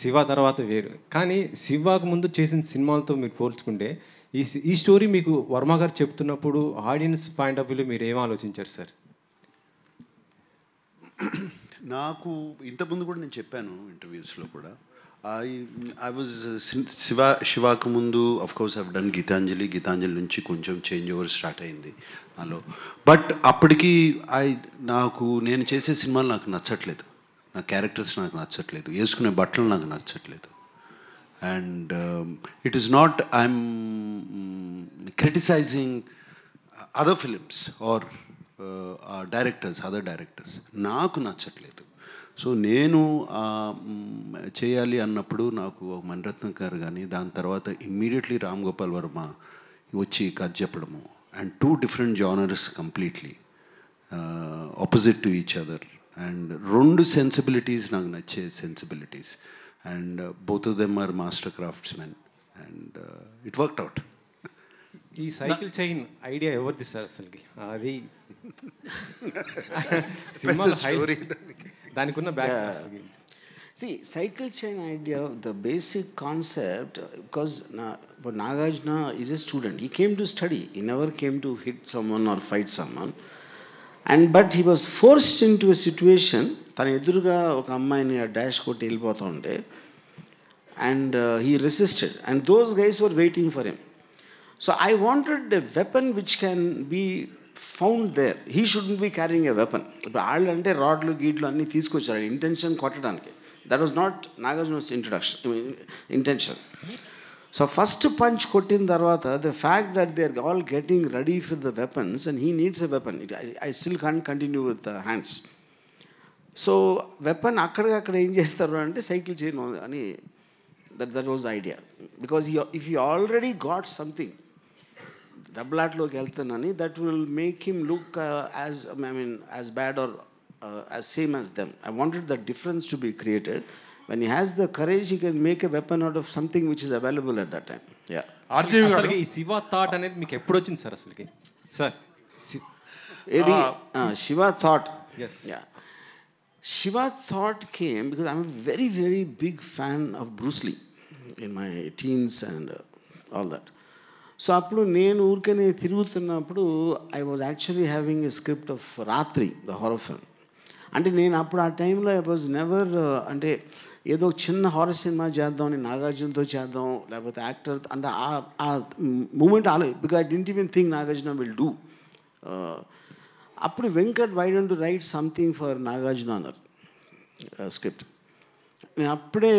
Shiva తర్వాత వేరు. కానీ శివాకు ముందు చేసిన సినిమాలతో మీరు పోల్చుకుంటే ఈ స్టోరీ మీకు వర్మ గారు చెప్తున్నప్పుడు ఆడియన్స్ పాయింట్ ఆఫ్ వ్యూలో మీరు ఏం ఆలోచించారు సార్? నాకు ఇంతకుముందు కూడా నేను చెప్పాను ఇంటర్వ్యూస్లో కూడా, ఐ వాజ్ శివాకు ముందు of course I've done Gitanjali నుంచి కొంచెం చేంజ్ ఓవర్ స్టార్ట్ అయింది నాలో. బట్ అప్పటికి నేను చేసే సినిమాలు నాకు నచ్చట్లేదు, నా క్యారెక్టర్స్ నాకు నచ్చట్లేదు, వేసుకునే బట్టలు నాకు నచ్చట్లేదు. And it is not I'm criticising other films or other directors, నాకు నచ్చట్లేదు. సో నేను చేయాలి అన్నప్పుడు నాకు మణిరత్నం గారు కానీ, దాని తర్వాత ఇమ్మీడియట్లీ రామ్ గోపాల్ వర్మ వచ్చి కథ చెప్పడము, and 2 different genres completely opposite to each other. And 2 sensibilities నాకు నచ్చే sensibilities, and both of them are master craftsmen, and it worked out. ఈ సైకిల్ చైన్ ఐడియా ఎవరిది సార్ అసలుకి? అది సినిమాలో దానికి ఉన్న back. See, cycle chain idea, the basic concept, because Nagarjuna is a student. He came to study. He never came to hit someone or fight someone. But he was forced into a situation, తన ఎదురుగా ఒక అమ్మాయిని dash కొట్టి వెళ్ళిపోతూ ఉంటే, and he resisted. And those guys were waiting for him. So I wanted a weapon which can be found there. He shouldn't be carrying a weapon. ఇప్పుడు వాళ్ళు అంటే రాడ్లు గీడ్లు అన్నీ తీసుకొచ్చారు, ఇంటెన్షన్ కొట్టడానికి. That was not Nagarjuna's intention. So first punch kottin tarvata, the fact that they are all getting ready for the weapons and he needs a weapon. I still can't continue with the hands. So weapon అక్కడ ఏం చేస్తారు అంటే cycle చేయను అని that was idea. Because if you already got something దెబ్బలాట్లోకి వెళ్తానని that will make him look as bad or as same as them. I wanted that difference to be created. When he has the courage, he can make a weapon out of something which is available at that time. Yeah. అసలు ఈ Shiva thought అనేది మీకు ఎప్పుడు వచ్చింది sir అసలుకి? Sir ఏది Shiva thought? Yes. Yeah. Shiva thought came because I'm a very, very big fan of Bruce Lee in my teens and all that. So appudu nenu urkane తిరుగుతున్నప్పుడు I was actually having a script of Ratri, the horror film. అంటే నేను అప్పుడు ఆ టైంలో I was never అంటే ఏదో చిన్న horror cinema చేద్దాం, నాగార్జునతో చేద్దాం, లేకపోతే యాక్టర్ అంటే ఆ moment because I didn't even think Nagarjuna will do. అప్పుడు Venkat why don't write something for Nagarjuna అన్నారు స్క్రిప్ట్. నేను అప్పుడే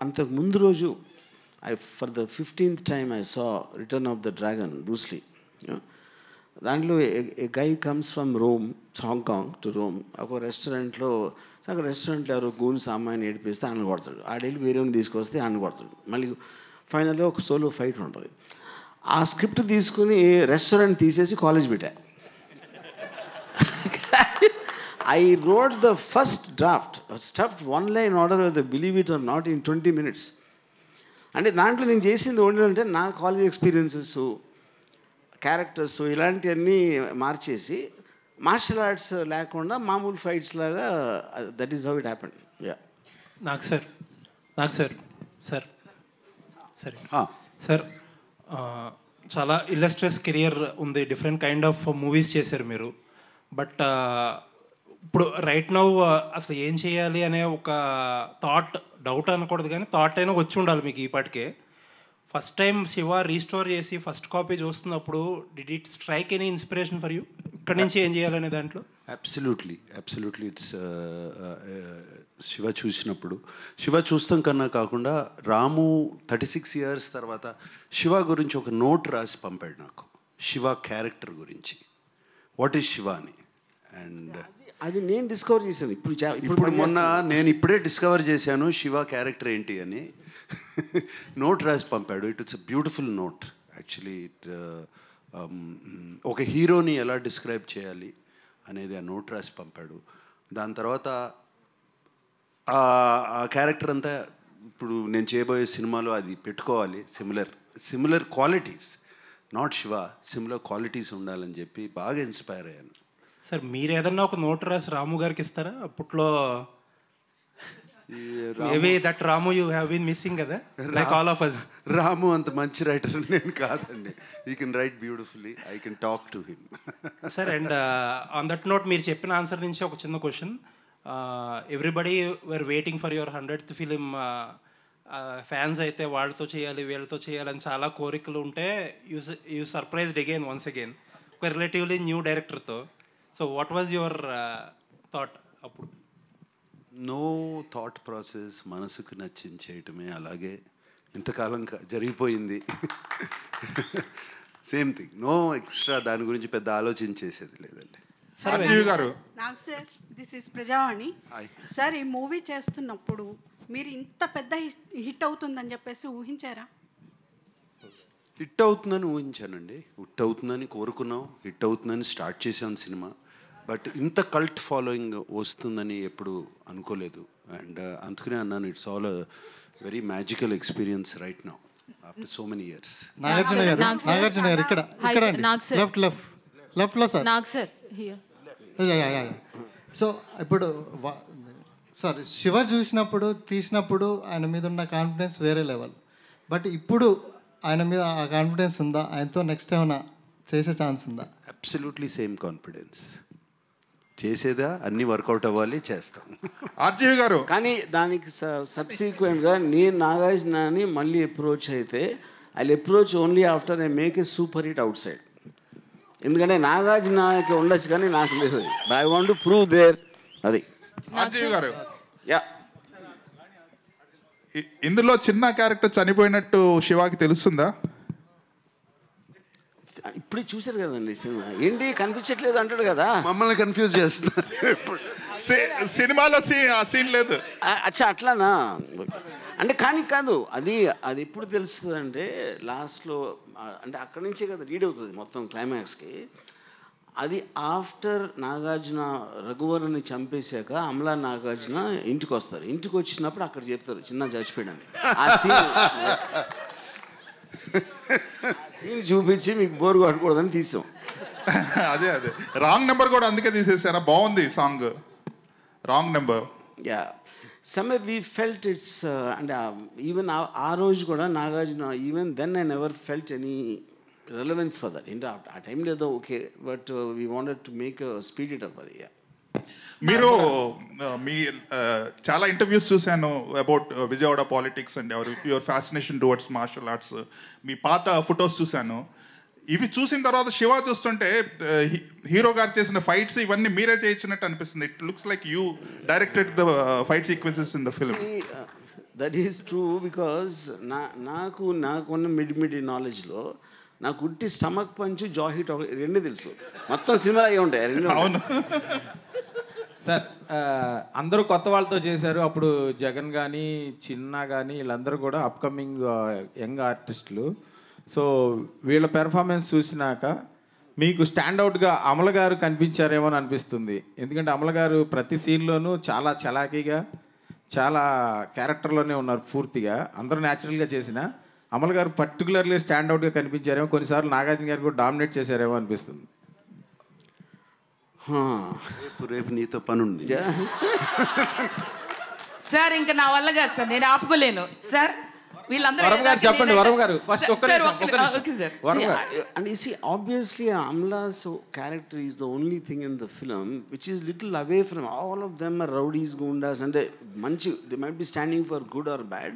అంతకు ముందు రోజు for the 15th time I saw Return of the Dragon, Bruce Lee. దాంట్లో a guy comes from Rome, Hong Kong to Rome. ఒక రెస్టారెంట్లో అక్కడ రెస్టారెంట్లో ఎవరో గూన్స్ అమ్మాయిని ఏడిపిస్తే ఆయన కొడతాడు, ఆడెళ్ళి వేరేని తీసుకొస్తే ఆయన కొడతాడు. మళ్ళీ ఫైనల్గా ఒక సోలో ఫైట్ ఉంటుంది. ఆ స్క్రిప్ట్ తీసుకుని రెస్టారెంట్ తీసేసి కాలేజ్ పెట్టా. I wrote the first draft, stuffed one line order whether believe it or not in 20 minutes. అంటే దాంట్లో నేను చేసింది ఏంటంటే నా కాలేజ్ ఎక్స్పీరియన్సెస్, క్యారెక్టర్స్ ఇలాంటివన్నీ మార్చేసి మార్షల్ ఆర్ట్స్ లేకుండా మామూలు ఫైట్స్ లాగా that is how it happened. Yeah. నాకు సార్ సార్ చాలా ఇల్లస్ట్రియస్ కెరియర్ ఉంది, డిఫరెంట్ కైండ్ ఆఫ్ మూవీస్ చేశారు మీరు. బట్ ఇప్పుడు రైట్ నౌ అసలు ఏం చేయాలి అనే ఒక డౌట్ అనకూడదు కానీ థాట్ అయినా వచ్చి ఉండాలి మీకు ఈ పాటికే. ఫస్ట్ టైం శివ రీస్టోర్ చేసి ఫస్ట్ కాపీ చూస్తున్నప్పుడు did it strike any inspiration for you? ఇక్కడి నుంచి ఏం చేయాలనే దాంట్లో? అబ్సల్యూట్లీ ఇట్స్ శివ చూస్తాం కన్నా కాకుండా రాము 36 years తర్వాత శివ గురించి ఒక నోట్ రాసి పంపాడు నాకు, శివ క్యారెక్టర్ గురించి, వాట్ ఈజ్ శివ అని. అండ్ అది నేను డిస్కవర్ చేశాను ఇప్పుడు మొన్న నేను ఇప్పుడే డిస్కవర్ చేశాను శివ క్యారెక్టర్ ఏంటి అని. నోట్ రాసి పంపాడు. It's a beautiful note actually. ఒక హీరోని ఎలా డిస్క్రైబ్ చేయాలి అనేది ఆ నోట్ రాసి పంపాడు. దాని తర్వాత ఆ క్యారెక్టర్ అంతా ఇప్పుడు నేను చేయబోయే సినిమాలో అది పెట్టుకోవాలి, similar qualities, not Shiva, similar qualities ఉండాలని చెప్పి బాగా ఇన్స్పైర్ అయ్యాను. సార్ మీరు ఏదన్నా ఒక నోట్ రాసి రాము గారికి ఇస్తారా? అప్పట్లో maybe that Ramu you have been missing కదా, like all of us. Ramu అంత మంచి రైటర్ నేను కాదండి. He can write beautifully, I can talk to him. Sir and on that note మీరు చెప్పిన ఆన్సర్ నుంచి ఒక చిన్న question. Everybody were waiting for your 100th film. Fans అయితే వాళ్ళతో చేయాలి వీళ్ళతో చేయాలని చాలా కోరికలు ఉంటే యూ సర్ప్రైజ్డ్ వన్స్ అగైన్ ఒక రిలేటివ్లీ న్యూ డైరెక్టర్తో. So what was your thought అప్పుడు? నో థాట్ ప్రాసెస్, మనసుకు నచ్చించేయటమే. అలాగే ఇంతకాలం జరిగిపోయింది. సేమ్ థింగ్, నో ఎక్స్ట్రా, దాని గురించి పెద్ద ఆలోచన చేసేది లేదండి. నాకు sir this is Prajavani sir. ఈ మూవీ చేస్తున్నప్పుడు మీరు ఇంత పెద్ద హిట్ అవుతుందని చెప్పేసి ఊహించారా? హిట్ అవుతుందని ఊహించానండి, హిట్ అవుతుందని కోరుకున్నాం, హిట్ అవుతుందని స్టార్ట్ చేసాం సినిమా. బట్ ఇంత కల్ట్ ఫాలోయింగ్ వస్తుందని ఎప్పుడు అనుకోలేదు. అండ్ అందుకనే అన్నాను, it's all a very magical experience right now after so many years. Nagarjuna garu ఇక్కడ లెఫ్ట్లో సార్. సో ఇప్పుడు సార్ శివ తీసినప్పుడు ఆయన మీద ఉన్న కాన్ఫిడెన్స్ వేరే లెవెల్. బట్ ఇప్పుడు ఆయన మీద ఆ కాన్ఫిడెన్స్ ఉందా? ఆయనతో నెక్స్ట్ ఏమైనా చేసే ఛాన్స్ ఉందా? Absolutely same confidence. చేసేదా అన్నీ వర్కౌట్ అవ్వాలి, చేస్తాం. ఆర్జీవి గారు కానీ దానికి సబ్సిక్వెంట్గా నేను నాగార్జునని మళ్ళీ అప్రోచ్ అయితే I approach only after I make a super hit outside. ఎందుకంటే నాగార్జునకి ఉండొచ్చు కానీ నాకు లేదు. I want to prove there. అది ఆర్జీవి గారు, యా, ఇందులో చిన్న క్యారెక్టర్ చనిపోయినట్టు శివాకి తెలుస్తుందా? ఇప్పుడు చూసారు కదండి సినిమా, ఏంటి కనిపించట్లేదు అంటాడు కదా. మమ్మల్ని కన్ఫ్యూజ్ చేస్తున్నారు. సినిమాలో సీన్ లేదు. అచ్చా అట్లానా? అంటే కానీ కాదు, అది అది ఎప్పుడు తెలుస్తుంది అంటే లాస్ట్లో, అంటే అక్కడి నుంచే కదా రీడ్ అవుతుంది మొత్తం క్లైమాక్స్కి. అది ఆఫ్టర్ నాగార్జున రఘువరన్ని చంపేశాక అమలా నాగార్జున ఇంటికి వస్తారు. ఇంటికి వచ్చినప్పుడు అక్కడ చెప్తారు చిన్న చచ్చిపోయాడని. ఆ సీన్ చూపించి మీకు బోర్ కొట్టకూడదని తీసాం. అదే రాంగ్ నెంబర్ కూడా అందుకే తీసేసారా? బాగుంది song, wrong number. Yeah somewhere we felt it's and even ఆ రోజు కూడా Nagarjuna, even then I never felt any relevance for that. In ఆ టైం లేదో okay, but we wanted to make speed it up. అది మీరు మీ చాలా ఇంటర్వ్యూస్ చూశాను about Vijayawada politics and your fascination towards martial arts. మీ పాత ఫొటోస్ చూశాను. ఇవి చూసిన తర్వాత శివ చూస్తుంటే హీరో గారు చేసిన ఫైట్స్ ఇవన్నీ మీరే చేయించినట్టు అనిపిస్తుంది. It looks like you directed the fight sequences in the film. That is true, because నాకున్న మిడి నాలెడ్జ్లో నాకు ఉట్టి స్టమక్ పంచ్, జా హిట్ రెండు తెలుసు. మొత్తం సినిమా అయ్యి ఉంటాయి రెండు. అవును సార్, అందరూ కొత్త వాళ్ళతో చేశారు. అప్పుడు జగన్ కానీ చిన్న కానీ వీళ్ళందరూ కూడా అప్కమింగ్ యంగ్ ఆర్టిస్టులు. సో వీళ్ళ పెర్ఫార్మెన్స్ చూసినాక మీకు స్టాండౌట్గా అమల గారు కనిపించారేమో అని అనిపిస్తుంది. ఎందుకంటే అమల గారు ప్రతి సీన్లోనూ చాలా చలాకీగా, చాలా క్యారెక్టర్లోనే ఉన్నారు పూర్తిగా. అందరూ న్యాచురల్గా చేసిన అమల గారు పర్టికులర్లీ స్టాండౌట్గా కనిపించారేమో. కొన్నిసార్లు నాగార్జున గారు కూడా డామినేట్ చేశారేమో అనిపిస్తుంది. రేపు నీతో పని ఉంది సార్. ఇంకా నా వల్ల కాదు సార్, నేను ఆపుకోలేను సార్. వరం గారు చెప్పండి. వరం గారు ఫస్ట్ ఒక్క నిమిషం. And you see, obviously Amla's character is the only thing in the film which is little away from all of them are rowdies, gundas, and manchi. They might be standing for good or bad.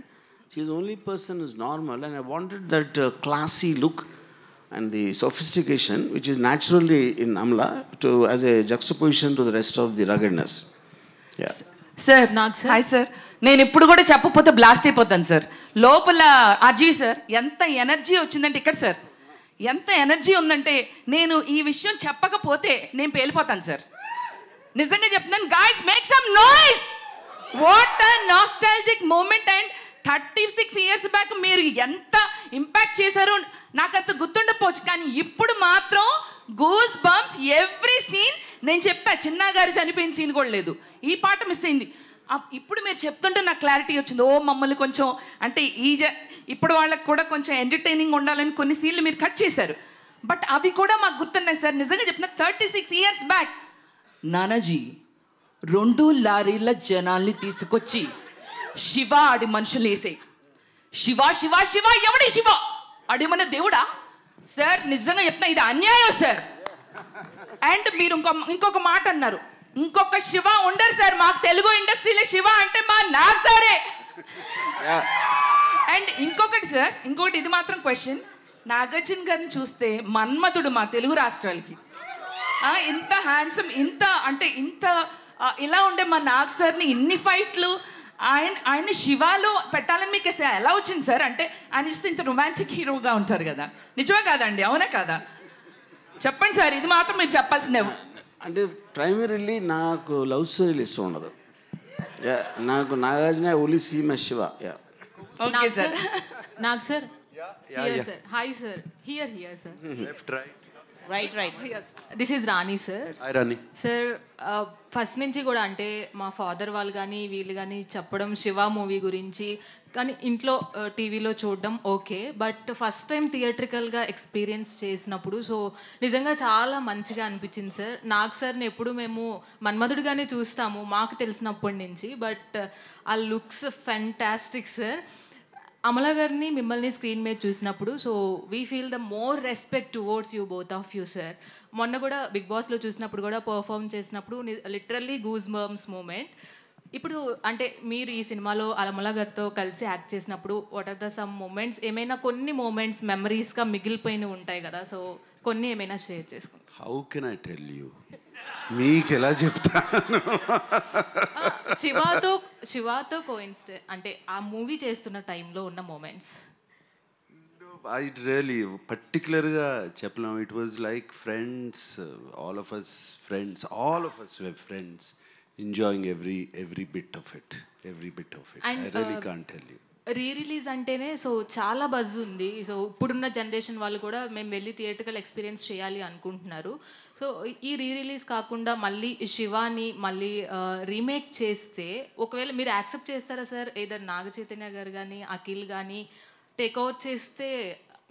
She is the only person who is normal, and I wanted that classy look and the sophistication which is naturally in Amla to as a juxtaposition to the rest of the ruggedness. Yeah. Sir hi sir. నేను ఇప్పుడు కూడా చెప్పకపోతే blast అయిపోతాను sir. లోపల Ajay sir ఎంత energy వచ్చిందంటే ఇక్కడ sir ఎంత ఎనర్జీ ఉందంటే నేను ఈ విషయం చెప్పకపోతే నేను పేలిపోతాను సార్. నిజంగా చెప్తున్నాను. Guys make some noise. What a nostalgic moment. And 36 years back మీరు ఎంత ఇంపాక్ట్ చేశారో నాకు అంత గుర్తుండకపోవచ్చు, కానీ ఇప్పుడు మాత్రం గూస్ బంప్స్ ఎవ్రీ సీన్. నేను చెప్పా చిన్న గారు చనిపోయిన సీన్ కూడా లేదు, ఈ పాట మిస్ అయింది. ఇప్పుడు మీరు చెప్తుంటే నాకు క్లారిటీ వచ్చింది. ఓ మమ్మల్ని కొంచెం అంటే ఇప్పుడు వాళ్ళకి కూడా కొంచెం ఎంటర్టైనింగ్ ఉండాలని కొన్ని సీన్లు మీరు కట్ చేశారు, బట్ అవి కూడా మాకు గుర్తున్నాయి సార్. నిజంగా చెప్తున్నా 36 years బ్యాక్ నానాజీ 2 లారీల జనాల్ని తీసుకొచ్చి శివ ఆడి మనుషులు వేసాయి. శివ శివ శివ ఎవడి శివ అడిమన్న దేవుడా సార్? నిజంగా చెప్తున్నా ఇది అన్యాయం సార్. అండ్ మీరు ఇంకొక మాట అన్నారు, ఇంకొక శివ ఉండరు సార్ మాకు తెలుగు ఇండస్ట్రీలో. శివ అంటే మా నాగ్ సారే. అండ్ ఇంకొకటి సార్, ఇంకొకటి ఇది మాత్రం క్వశ్చన్. నాగార్జున గారిని చూస్తే మన్మధుడు మా తెలుగు రాష్ట్రాలకి. ఇంత హ్యాండ్సమ్, ఇంత అంటే ఇంత ఇలా ఉండే మా నాగ్ సార్ని ఇన్ని ఫైట్లు ఆయన శివాలో పెట్టాలని మీకు ఎలా వచ్చింది సార్? అంటే ఆయన చూస్తే ఇంత రొమాంటిక్ హీరోగా ఉంటారు కదా, నిజమే కాదండి? అవునా కాదా? చెప్పండి సార్, ఇది మాత్రం మీరు చెప్పాల్సిందే. అంటే ప్రైమరీలీ నాకు లవ్ స్టోరీలు ఇష్టం ఉండదు. నాకు Nagarjuna only see my Shiva. Okay sir. Nag sir sir hi sir. Here sir. Left right this is Rani sir. Sir first నుంచి కూడా అంటే మా ఫాదర్ వాళ్ళు కానీ వీళ్ళు కానీ చెప్పడం శివ మూవీ గురించి, కానీ ఇంట్లో టీవీలో చూడడం ఓకే, బట్ ఫస్ట్ టైం థియేట్రికల్గా ఎక్స్పీరియన్స్ చేసినప్పుడు సో నిజంగా చాలా మంచిగా అనిపించింది సార్. నాగ్ సార్ని ఎప్పుడు మేము మన్మధుడిగానే చూస్తాము మాకు తెలిసినప్పటి నుంచి, బట్ ఆ లుక్స్ ఫెంటాస్టిక్ సార్. అమల గారిని మిమ్మల్ని స్క్రీన్ మీద చూసినప్పుడు so we feel the more respect towards you both of you sir. మొన్న కూడా బిగ్ బాస్లో చూసినప్పుడు కూడా పర్ఫామ్ చేసినప్పుడు లిటరల్లీ గూస్ బంప్స్ మూమెంట్. ఇప్పుడు అంటే మీరు ఈ సినిమాలో అమల గారితో కలిసి యాక్ట్ చేసినప్పుడు what are the some moments, ఏమైనా కొన్ని మూమెంట్స్ మెమరీస్గా మిగిలిపోయిన ఉంటాయి కదా, సో కొన్ని ఏమైనా షేర్ చేసుకుంటాం. How can I tell you, మీకు ఎలా చెప్తాను? శివాతో కోయిన్సిడెంట్ అంటే ఆ మూవీ చేస్తున్న టైంలో ఉన్న మూమెంట్స్. ఐ రియలీ పర్టికులర్గా చెప్పలేము. It was like friends, all of us friends, all of us were friends. enjoying every bit of it. And, I really can't tell you. Re release అంటేనే so చాలా buzz ఉంది. So ఇప్పుడున్న generation వాళ్ళు కూడా మేము వెళ్ళి థియేటర్కల్ ఎక్స్పీరియన్స్ చేయాలి అనుకుంటున్నారు. సో ఈ రీ రిలీజ్ కాకుండా మళ్ళీ శివాని మళ్ళీ రీమేక్ చేస్తే ఒకవేళ మీరు యాక్సెప్ట్ చేస్తారా సార్? ఏదర్ నాగ చైతన్య గారు కానీ అఖిల్ కానీ టేక్ ఓవర్ చేస్తే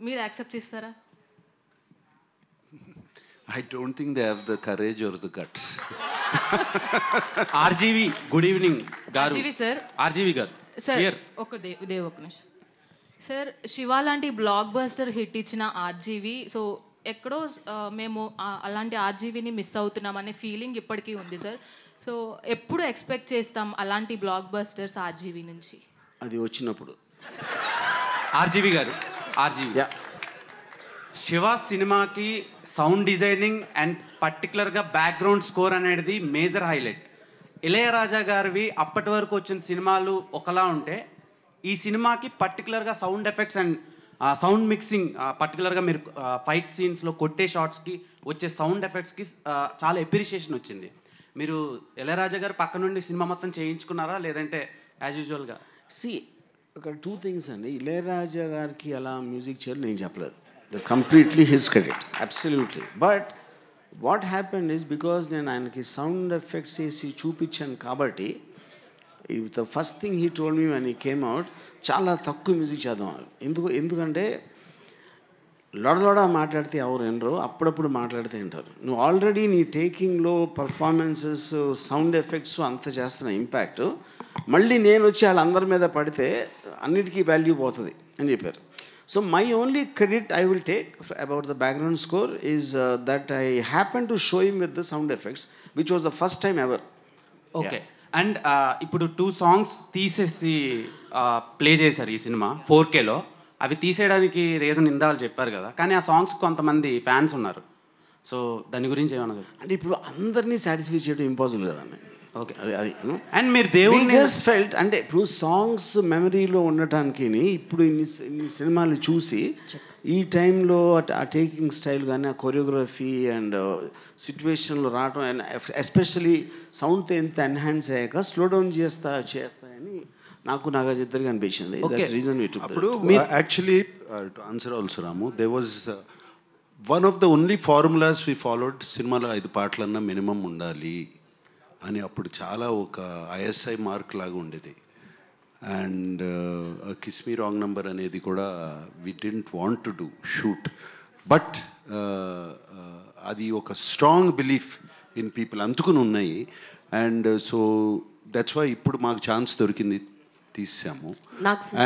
మీరు యాక్సెప్ట్ చేస్తారా? I don't think they have the courage or the guts. RGV good evening garu. RGV sir. RGV garu sir ఒక నిమిషం సార్. శివ లాంటి బ్లాక్ బస్టర్ హిట్ ఇచ్చిన ఆర్జీవి, సో ఎక్కడో మేము అలాంటి ఆర్జీవిని మిస్ అవుతున్నామనే ఫీలింగ్ ఇప్పటికీ ఉంది సార్. సో ఎప్పుడు ఎక్స్పెక్ట్ చేస్తాం అలాంటి బ్లాక్ బస్టర్స్ ఆర్జీవి నుంచి? అది వచ్చినప్పుడు. ఆర్జీవి గారు, ఆర్జీవి శివ సినిమాకి సౌండ్ డిజైనింగ్ అండ్ పర్టికులర్గా బ్యాక్గ్రౌండ్ స్కోర్ అనేది మేజర్ హైలైట్. ఇళయరాజా గారివి అప్పటి వరకు వచ్చిన సినిమాలు ఒకలా ఉంటే ఈ సినిమాకి పర్టికులర్గా sound effects and sound mixing, పర్టికులర్గా మీరు ఫైట్ సీన్స్లో కొట్టే షాట్స్కి వచ్చే సౌండ్ ఎఫెక్ట్స్కి చాలా ఎప్రిషియేషన్ వచ్చింది. మీరు ఇళయరాజా గారు పక్క నుండి సినిమా మొత్తం చేయించుకున్నారా లేదంటే యాజ్ యూజువల్గా? ఇక్కడ 2 things అండి. ఇళయరాజా గారికి అలా మ్యూజిక్ చేయాలి నేను చెప్పలేదు. Completely his credit, absolutely. But what happened is because నేను ఆయనకి సౌండ్ ఎఫెక్ట్స్ వేసి చూపించాను కాబట్టి the first thing he told me when he came out, చాలా తక్కువ మ్యూజిక్ చేద్దాం. ఎందుకంటే లొడ మాట్లాడితే ఎవరు వినరు, అప్పుడప్పుడు మాట్లాడితే వింటారు. నువ్వు ఆల్రెడీ నీ టేకింగ్లో పర్ఫార్మెన్సెస్ సౌండ్ ఎఫెక్ట్స్ అంత చేస్తున్న ఇంపాక్ట్ మళ్ళీ నేను వచ్చి వాళ్ళందరి మీద పడితే అన్నిటికీ వాల్యూ పోతుంది అని చెప్పారు. So my only credit I will take about the background score is that I happened to show him with the sound effects, which was the first time ever. Okay. And ఇప్పుడు 2 songs తీసేసి play చేశారు ఈ cinema 4Kలో. అవి తీసేయడానికి reason ఇందాలు చెప్పారు కదా, కానీ ఆ సాంగ్స్ కొంతమంది ఫ్యాన్స్ ఉన్నారు. సో దాని గురించి ఏమన్నా చెప్పండి. అంటే ఇప్పుడు అందరినీ సాటిస్ఫై చేయడం ఇంపాసిబుల్ కదండి. ఓకే, అది అండ్ మీరు దేవుడిని జస్ట్ ఫెల్ట్ అంటే ఇప్పుడు సాంగ్స్ మెమరీలో ఉండటానికి ఇప్పుడు ఇన్ని సినిమాలు చూసి ఈ టైంలో ఆ టేకింగ్ స్టైల్ కానీ ఆ కొరియోగ్రఫీ అండ్ సిచ్యువేషన్లో రావడం అండ్ ఎస్పెషలీ సౌండ్తో ఎంత ఎన్హాన్స్ అయ్యాక స్లో డౌన్ చేస్తాయని నాకు ఇద్దరికి అనిపించింది. రీజన్ అప్పుడు actually to answer also Ramu, they was one of the only formulas we followed. సినిమాలో 5 పాటలన్నా మినిమం ఉండాలి అని అప్పుడు చాలా ఒక ఐఎస్ఐ మార్క్ లాగా ఉండేది. And kiss me wrong number అనేది కూడా we didn't want to do shoot, but అది ఒక స్ట్రాంగ్ బిలీఫ్ ఇన్ పీపుల్ అందుకుని ఉన్నాయి. అండ్ సో దట్స్ వై ఇప్పుడు మాకు ఛాన్స్ దొరికింది, తీసాము.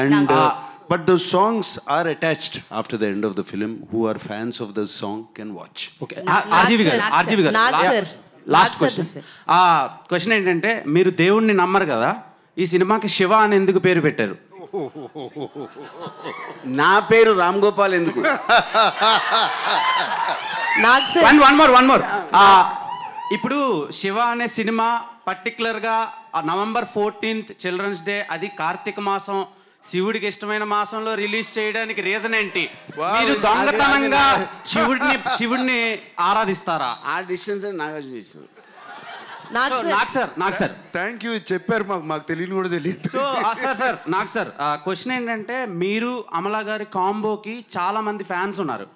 And but the songs are attached after the end of the film. Who are fans of the song can watch. Okay, RGV garu last question ఏంటంటే, మీరు దేవుణ్ణి నమ్మరు కదా, ఈ సినిమాకి శివ అని ఎందుకు పేరు పెట్టారు? నా పేరు రామ్ గోపాల్ ఎందుకు? వన్ మోర్ ఇప్పుడు శివ అనే సినిమా పర్టికులర్గా November 14th చిల్డ్రన్స్ డే, అది కార్తీక మాసం, శివుడికి ఇష్టమైన మాసంలో రిలీజ్ చేయడానికి రీజన్ ఏంటి? మీరు దొంగతనంగా శివుడిని ఆరాధిస్తారా? ఆ డిస్టెన్స్ నాగార్జున చేస్తుంది. నాకు సార్ థ్యాంక్ యూ చెప్పారు, మాకు తెలియని కూడా తెలియదు. సో సార్ నాకు సార్ క్వశ్చన్ ఏంటంటే, మీరు అమలా గారి కాంబోకి చాలా మంది ఫ్యాన్స్ ఉన్నారు.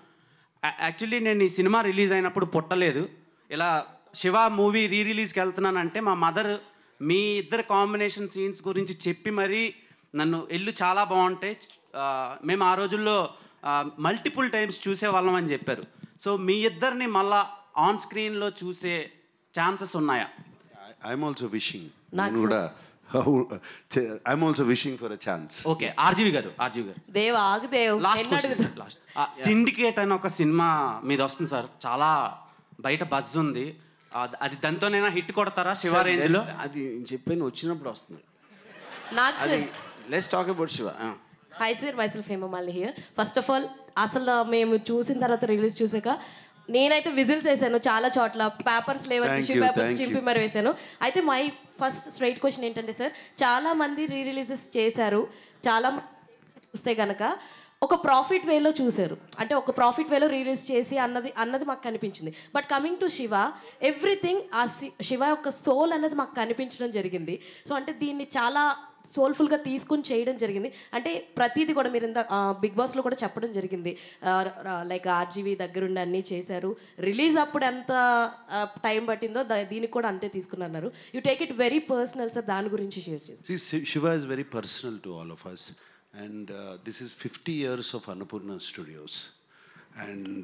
యాక్చువల్లీ నేను ఈ సినిమా రిలీజ్ అయినప్పుడు పుట్టలేదు. ఇలా శివ మూవీ రీ రిలీజ్కి వెళ్తున్నానంటే మా మదర్ మీ ఇద్దరు కాంబినేషన్ సీన్స్ గురించి చెప్పి మరీ నన్ను ఎల్లు చాలా బాగుంటాయి, మేము ఆ రోజుల్లో మల్టిపుల్ టైమ్స్ చూసేవాళ్ళం అని చెప్పారు. సో మీ ఇద్దరిని మళ్ళా ఆన్ స్క్రీన్లో చూసే ఛాన్సెస్ ఉన్నాయా? ఐఎమ్ ఆల్సో విషింగ్, నేను కూడా I'm also wishing for a chance. Okay, RGV garu last syndicate అని ఒక సినిమా మీద వస్తుంది సార్, చాలా బయట బజ్ ఉంది. అది దాంతోనైనా హిట్ కొడతారా శివ రేంజ్లో? అది చెప్పాను, వచ్చినప్పుడు వస్తుంది. Let's talk about Shiva. Hi sir, myself Hema Malini here. First of all అసలు మేము చూసిన తర్వాత రిలీజ్ చూసాక నేనైతే విజిల్స్ వేసాను చాలా చోట్ల, పేపర్స్ లేవని టిష్యూ పేపర్స్ చింపి మరి వేసాను. అయితే మై ఫస్ట్ స్ట్రైట్ క్వశ్చన్ ఏంటంటే సార్, చాలా మంది రీ రిలీజెస్ చేశారు, చాలా చూస్తే కనుక ఒక ప్రాఫిట్ వేలో చూశారు, అంటే ఒక ప్రాఫిట్ వేలో రిలీజ్ చేసి అన్నది మాకు కనిపించింది. But coming to Shiva, everything ఆ శివ యొక్క సోల్ అన్నది మాకు కనిపించడం జరిగింది. సో అంటే దీన్ని చాలా సోల్ఫుల్గా తీసుకుని చేయడం జరిగింది. అంటే ప్రతిదీ కూడా మీరు ఇంత బిగ్ బాస్లో కూడా చెప్పడం జరిగింది, లైక్ ఆర్జీవీ దగ్గరుండి అన్నీ చేశారు. రిలీజ్ అప్పుడు ఎంత టైం పట్టిందో దీనికి కూడా అంతే తీసుకున్నారు. You take it very personal sir, దాని గురించి షేర్ చేసి. Shiva is very personal to all of us, and this is 50 years of Annapurna Studios, and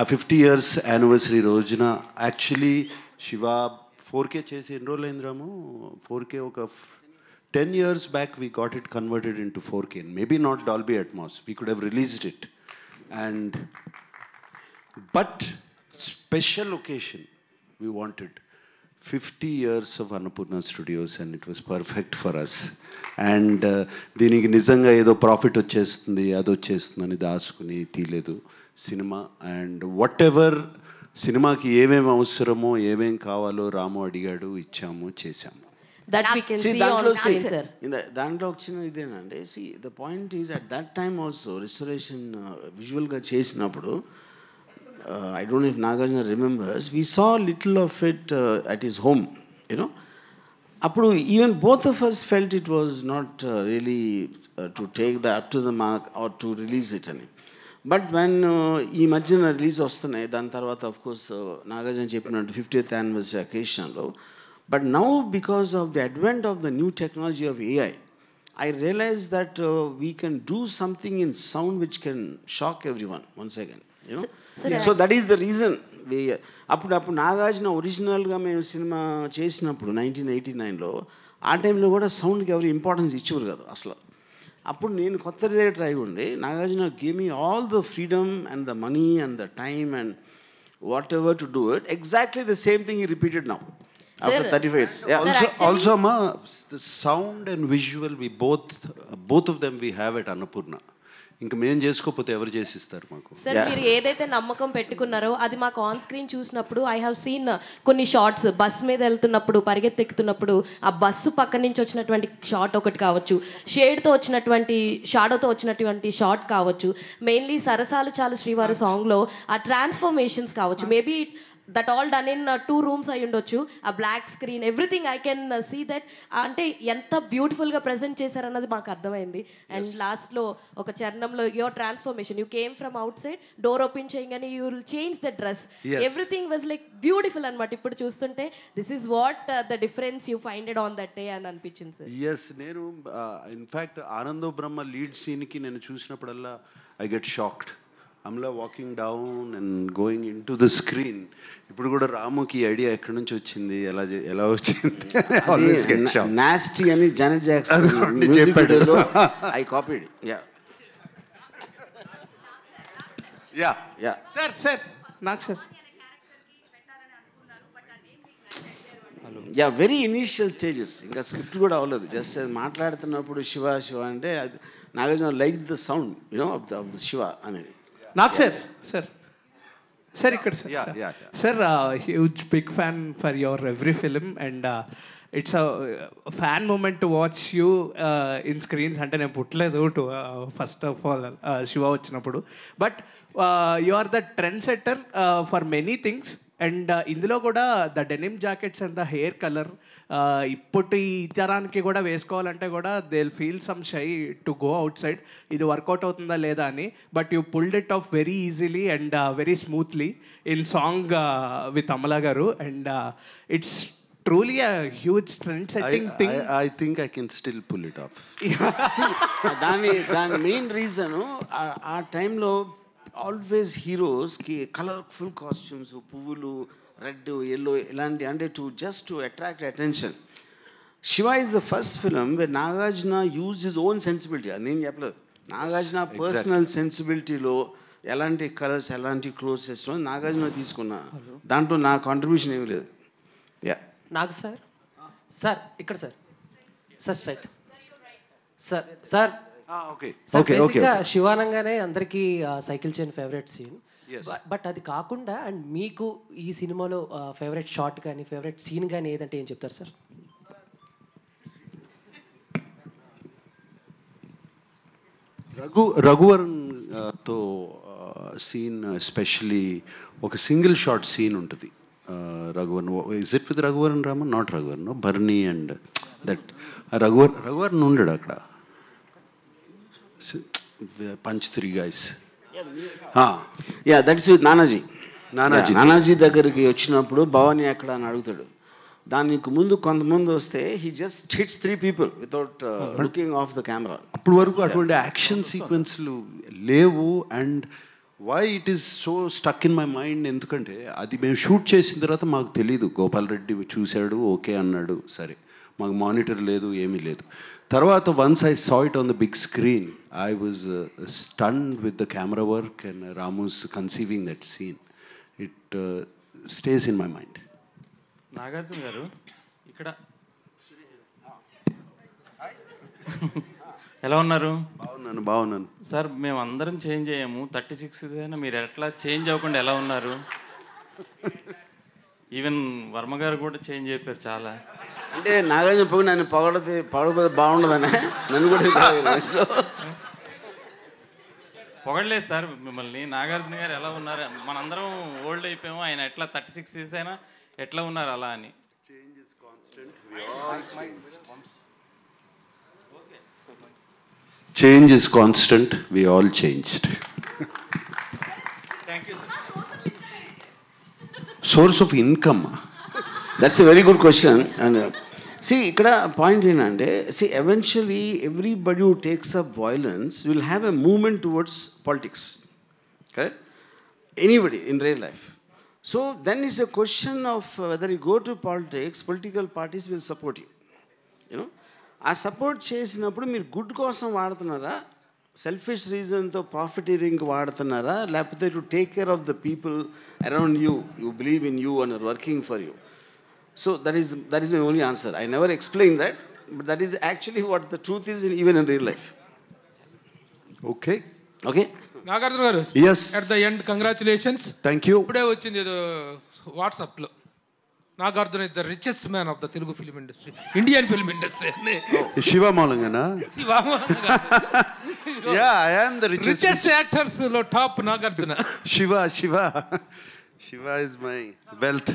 ఆ 50 years anniversary రోజున యాక్చువల్లీ శివ 4K చేసి ఎన్ని రోజులు అయింది రాము? 4K ఒక 10 years back we got it converted into 4K, and maybe not Dolby Atmos, we could have released it, but special occasion we wanted 50 years of Annapurna Studios, and it was perfect for us. And దీనికి నిజంగా ఏదో profit వచ్చేస్తుంది అది వచ్చేస్తుందని దాచుకుని తీయలేదు cinema. And what ever సినిమాకి ఏమేమి అవసరమో ఏమేమి కావాలో రాము అడిగాడు, ఇచ్చాము, చేశాము. దాంట్లో వచ్చిన ఇదేనండి. The point is at that time also restoration విజువల్గా చేసినప్పుడు, I don't know if Nagarjuna remembers, we saw little of it at his home, you know. Appudu even both of us felt it was not really to take that up to the mark or to release it ani. But when ee madhyana release vastunayi, dan tarvata of course Nagarjuna cheppinattu 50th anniversary occasion lo, but now because of the advent of the new technology of AI, I realized that we can do something in sound which can shock everyone once again, you know. So that is the reason we అప్పుడు నాగార్జున ఒరిజినల్గా మేము cinema చేసినప్పుడు 1989లో ఆ టైంలో కూడా సౌండ్కి ఎవరు importance ఇచ్చేవారు కదా అసలు. అప్పుడు నేను కొత్త డైరెక్టర్ అయి ఉండి Nagarjuna gave me all the freedom and the money and the time and what ever to do it. Exactly the same thing ఈ repeated now after 35 years. Also ma, the sound and visual we both of them we have at Annapurna. ఇంకా మేము చేసుకోకపోతే ఎవరు చేసిస్తారు మాకు? Sir మీరు ఏదైతే నమ్మకం పెట్టుకున్నారో అది మాకు ఆన్ స్క్రీన్ చూసినప్పుడు ఐ హావ్ సీన్ కొన్ని షార్ట్స్, బస్ మీద వెళ్తున్నప్పుడు పరిగెత్తెక్కుతున్నప్పుడు ఆ బస్సు పక్క నుంచి వచ్చినటువంటి షార్ట్ ఒకటి కావచ్చు, షేడ్తో వచ్చినటువంటి షాడోతో వచ్చినటువంటి షార్ట్ కావచ్చు, మెయిన్లీ సరసాలు చాలు శ్రీవారు సాంగ్లో ఆ ట్రాన్స్ఫర్మేషన్స్ కావచ్చు, maybe that all done in 2 rooms అయి ఉండొచ్చు, ఆ black screen everything I can see that. అంటే ఎంత బ్యూటిఫుల్గా ప్రజెంట్ చేశారన్నది మాకు అర్థమైంది. అండ్ లాస్ట్లో ఒక చరణంలో your transformation, you came from outside, door open చేయగానే you will change the dress, everything was like beautiful అనమాట. ఇప్పుడు చూస్తుంటే this is what the difference you find it on that day అని అనిపించింది సార్. ఎస్, నేను in fact Anando Brahma lead సీన్కి నేను చూసినప్పుడల్లా I get shocked. Amala walking down and going in to the screen. ఇప్పుడు కూడా రాముకి ఐడియా ఎక్కడి నుంచి వచ్చింది, ఎలా వచ్చింది? నాస్టీ అని జానెట్ జాక్సన్ చెప్పాడు, ఐ కాపీడ్. సార్ నాకు సార్ వెరీ ఇనీషియల్ స్టేజెస్, ఇంకా స్క్రిప్ట్ కూడా అవ్వలేదు. జస్ట్ మాట్లాడుతున్నప్పుడు శివ శివ అంటే Nagarjuna like the sound you know of the Siva అనేది. నాకు సార్ ఇక్కడ sir huge big fan for your every film and it's a fan moment to watch you in screens. అంటే నేను పుట్టలేదు to first of all Siva వచ్చినప్పుడు, but you are the trendsetter for many things. And ఇందులో కూడా the denim jackets and the hair colour ఇప్పటి తరానికి కూడా వేసుకోవాలంటే కూడా they will feel some shy to go outside, ఇది వర్కౌట్ అవుతుందా లేదా అని. But you pulled it off very easily and very smoothly in song with Amala garu. And it's truly a huge trend setting thing. I think I can still pull it off. See, దాని main reason ఆ టైంలో always హీరోస్కి colourful costumes, పువ్వులు, red, yellow ఇలాంటి, అంటే to attract attention. Shiva is the first film wear Nagarjuna use his own sensibility. అది నేను చెప్పలేదు, Nagarjuna personal సెన్సిబిలిటీలో ఎలాంటి కలర్స్ ఎలాంటి క్లోత్స్ వేసుకో నాగార్జున తీసుకున్నా, దాంట్లో నా కాంట్రిబ్యూషన్ ఏమీ లేదు. నాకు సార్ ఇక్కడ సార్ స్ట్రైట్ సార్ ఓకే బేసిక్గా శివానంగానే అందరికీ cycle chain favourite scene. But అది కాకుండా అండ్ మీకు ఈ సినిమాలో ఫేవరెట్ షాట్ కానీ ఫేవరెట్ సీన్ కానీ ఏదంటే ఏం చెప్తారు సార్? రఘువరన్ తో సీన్ ఎస్పెషలీ ఒక సింగిల్ షాట్ సీన్ ఉంటుంది. Raghuvaran, is it with Raghuvaran Raman? Not Raghuvaran, Barney and that Raghuvaran ఉండడు అక్కడ. Punch 3 guys. Yeah, that's with Nanaji. Nanaji దగ్గరికి వచ్చినప్పుడు భవానీ ఎక్కడ అని అడుగుతాడు. దానికి ముందు కొంతమంది వస్తే he just hits 3 people without looking of the camera. అప్పటి వరకు అటువంటి యాక్షన్ సీక్వెన్స్లు లేవు. And why it is so stuck in my mind, ఎందుకంటే అది మేము షూట్ చేసిన తర్వాత మాకు తెలీదు. గోపాల్ రెడ్డి చూశాడు, ఓకే అన్నాడు, సరే. మాకు మానిటర్ లేదు, ఏమీ లేదు. తర్వాత once I saw it on the big screen, I was stunned with the camera work and Ramu's conceiving that scene. It stays in my mind. Nagarjuna garu ఇక్కడ ఎలా ఉన్నారు? బాగున్నాను సార్. మేము అందరం చేంజ్ అయ్యాము. 36 అయినా మీరు ఎట్లా చేంజ్ అవ్వకుండా ఎలా ఉన్నారు? ఈవెన్ వర్మ గారు కూడా చేంజ్ అయిపోయారు చాలా. అంటే నాగార్జున పోయి నన్ను పొగడపోతే బాగుండదనే నన్ను కూడా పొగడలేదు సార్ మిమ్మల్ని. నాగార్జున గారు ఎలా ఉన్నారు? మనందరం ఓల్డ్ అయిపోయాము, ఆయన ఎట్లా 36 years అయినా ఎట్లా ఉన్నారు అలా అని. Change is constant. We all changed. Thank you, sir. Source of income. That's a very good question. And see, ikkada point ఏంటంటే, see, eventually everybody who takes up violence will have a movement towards politics. Correct? Anybody in real life. So then it's a question of whether you go to politics, political parties will support you. You know? ఆ support చేసినప్పుడు మీరు good కోసం వాడుతున్నారా, selfish రీజన్తో ప్రాఫిటీరింగ్కి వాడుతున్నారా, లేకపోతే to take care of the people around you, you believe in you and are working for you. So that is my only answer. I never explain that, but that is actually what the truth is even in real life. Okay okay Nagarjuna garu, yes, at the end congratulations. Thank you. ఇప్పుడే వచ్చింది ఏదో వాట్సాప్లో, Nagarjuna is the richest man of the Telugu film industry, Indian film industry అని. శివ మూలంగానా? Yeah, I am the richest actors లో top Nagarjuna. Shiva is my wealth.